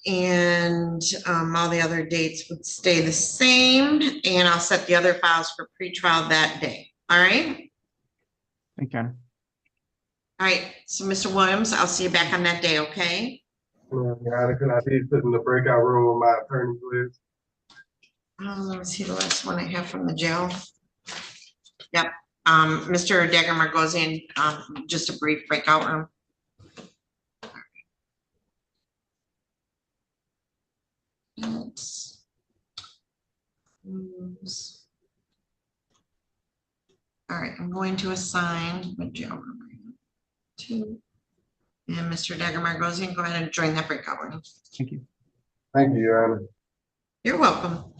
B: And all the other dates would stay the same, and I'll set the other files for pretrial that day. All right?
M: Thank you, Your Honor.
B: All right, so Mr. Williams, I'll see you back on that day, okay?
J: Your Honor, could I be put in the breakout room with my attorney, please?
B: Let me see the last one I have from the jail. Yep, Mr. Degemer goes in, just a brief breakout room. Oops. All right, I'm going to assign the jail room to, and Mr. Degemer goes in, go ahead and join that breakout room.
M: Thank you.
J: Thank you, Your Honor.
B: You're welcome.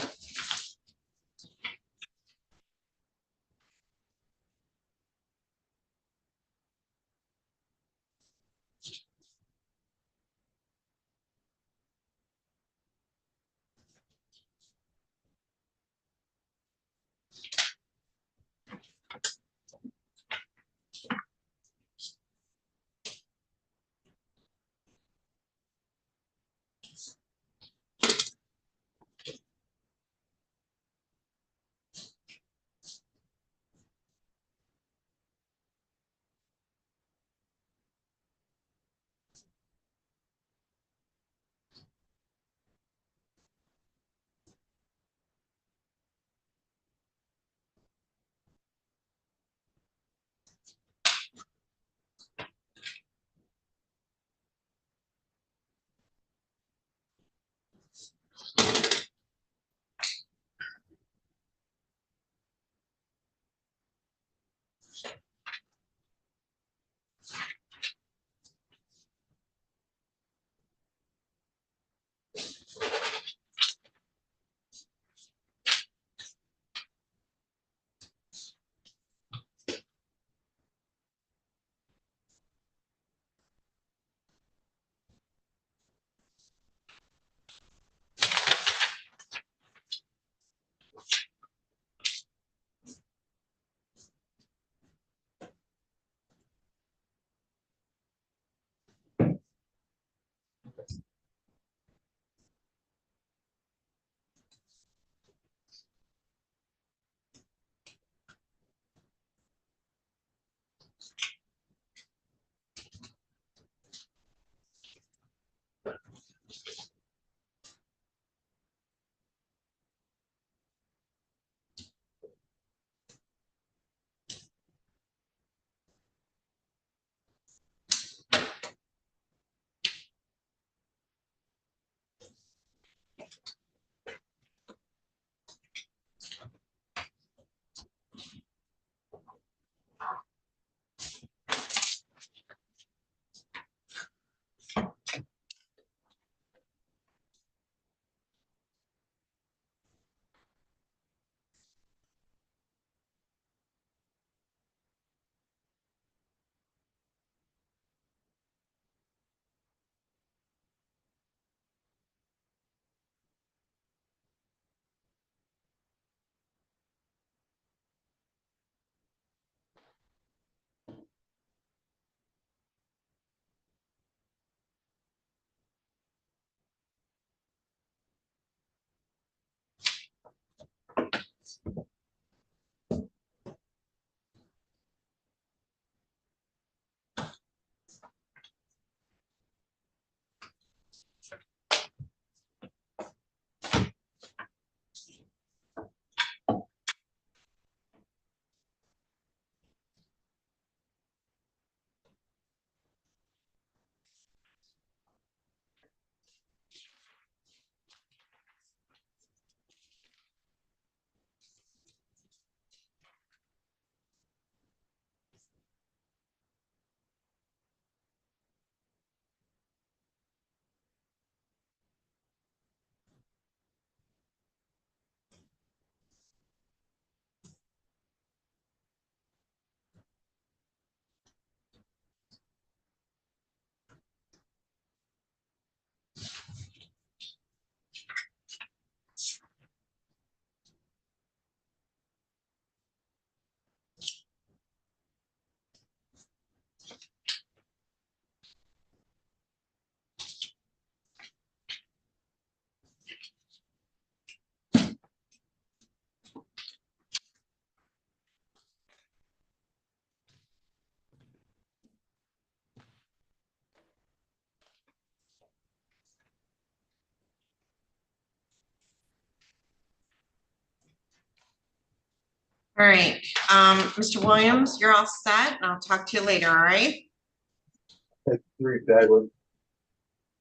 B: All right, Mr. Williams, you're all set, and I'll talk to you later, all right?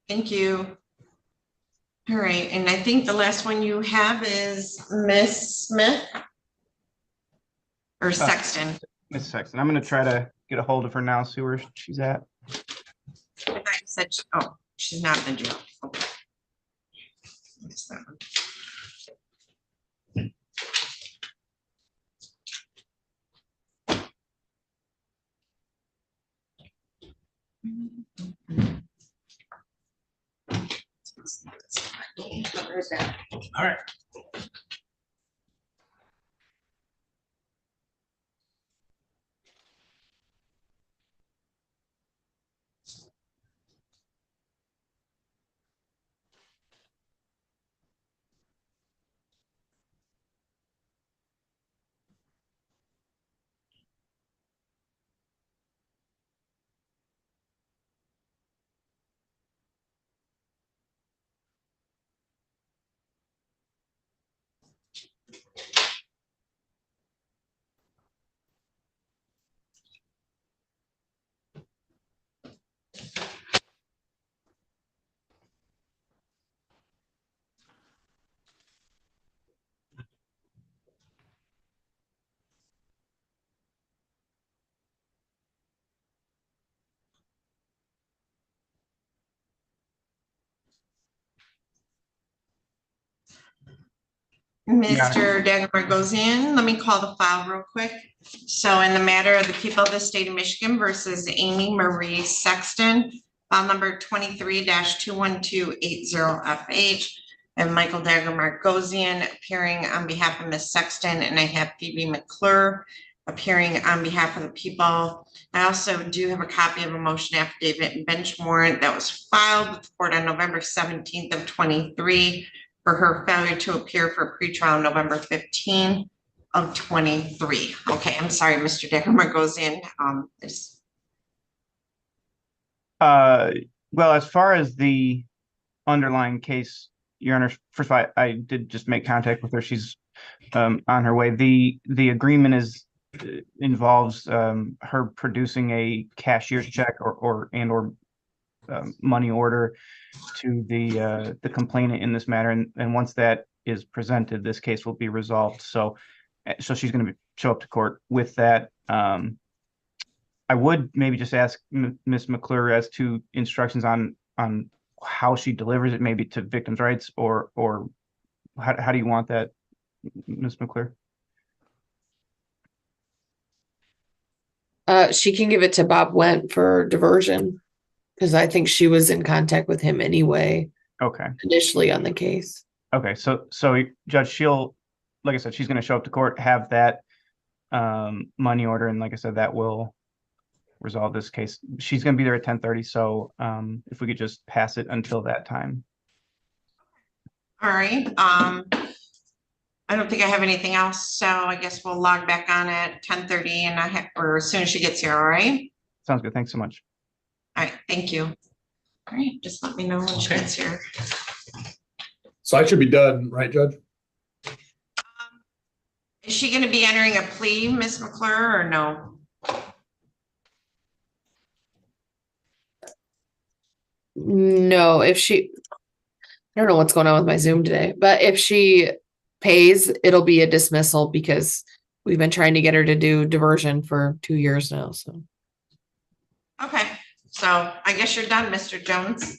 B: Thank you. All right, and I think the last one you have is Miss Smith? Or Sexton?
M: Miss Sexton. I'm gonna try to get a hold of her now, see where she's at.
B: I thought you said, oh, she's not in jail. Okay. Missed that one.
U: All right.
B: Mr. Dagmar goes in. Let me call the file real quick. So in the matter of the people of the state of Michigan versus Amy Marie Sexton, file number 23-21280FH, and Michael Dagmar goes in appearing on behalf of Ms. Sexton, and I have Phoebe McClure appearing on behalf of the people. I also do have a copy of a motion affidavit and bench warrant that was filed with the court on November 17th of 23 for her failure to appear for pretrial November 15 of 23. Okay, I'm sorry, Mr. Dagmar goes in.
M: Well, as far as the underlying case, Your Honor, first of all, I did just make contact with her. She's on her way. The agreement involves her producing a cashier's check or money order to the complainant in this matter, and once that is presented, this case will be resolved. So she's going to show up to court with that. I would maybe just ask Ms. McClure as to instructions on how she delivers it, maybe to victims' rights, or how do you want that, Ms. McClure?
I: She can give it to Bob Went for diversion, because I think she was in contact with him anyway.
M: Okay.
I: Initially on the case.
M: Okay, so Judge, she'll, like I said, she's going to show up to court, have that money order, and like I said, that will resolve this case. She's going to be there at 10:30, so if we could just pass it until that time.
B: All right. I don't think I have anything else, so I guess we'll log back on at 10:30 and or as soon as she gets here, all right?
M: Sounds good. Thanks so much.
B: All right, thank you. All right, just let me know when she gets here.
F: So I should be done, right, Judge?
B: Is she gonna be entering a plea, Ms. McClure, or no?
I: No, if she, I don't know what's going on with my Zoom today, but if she pays, it'll be a dismissal because we've been trying to get her to do diversion for 2 years now, so.
B: Okay, so I guess you're done, Mr. Jones.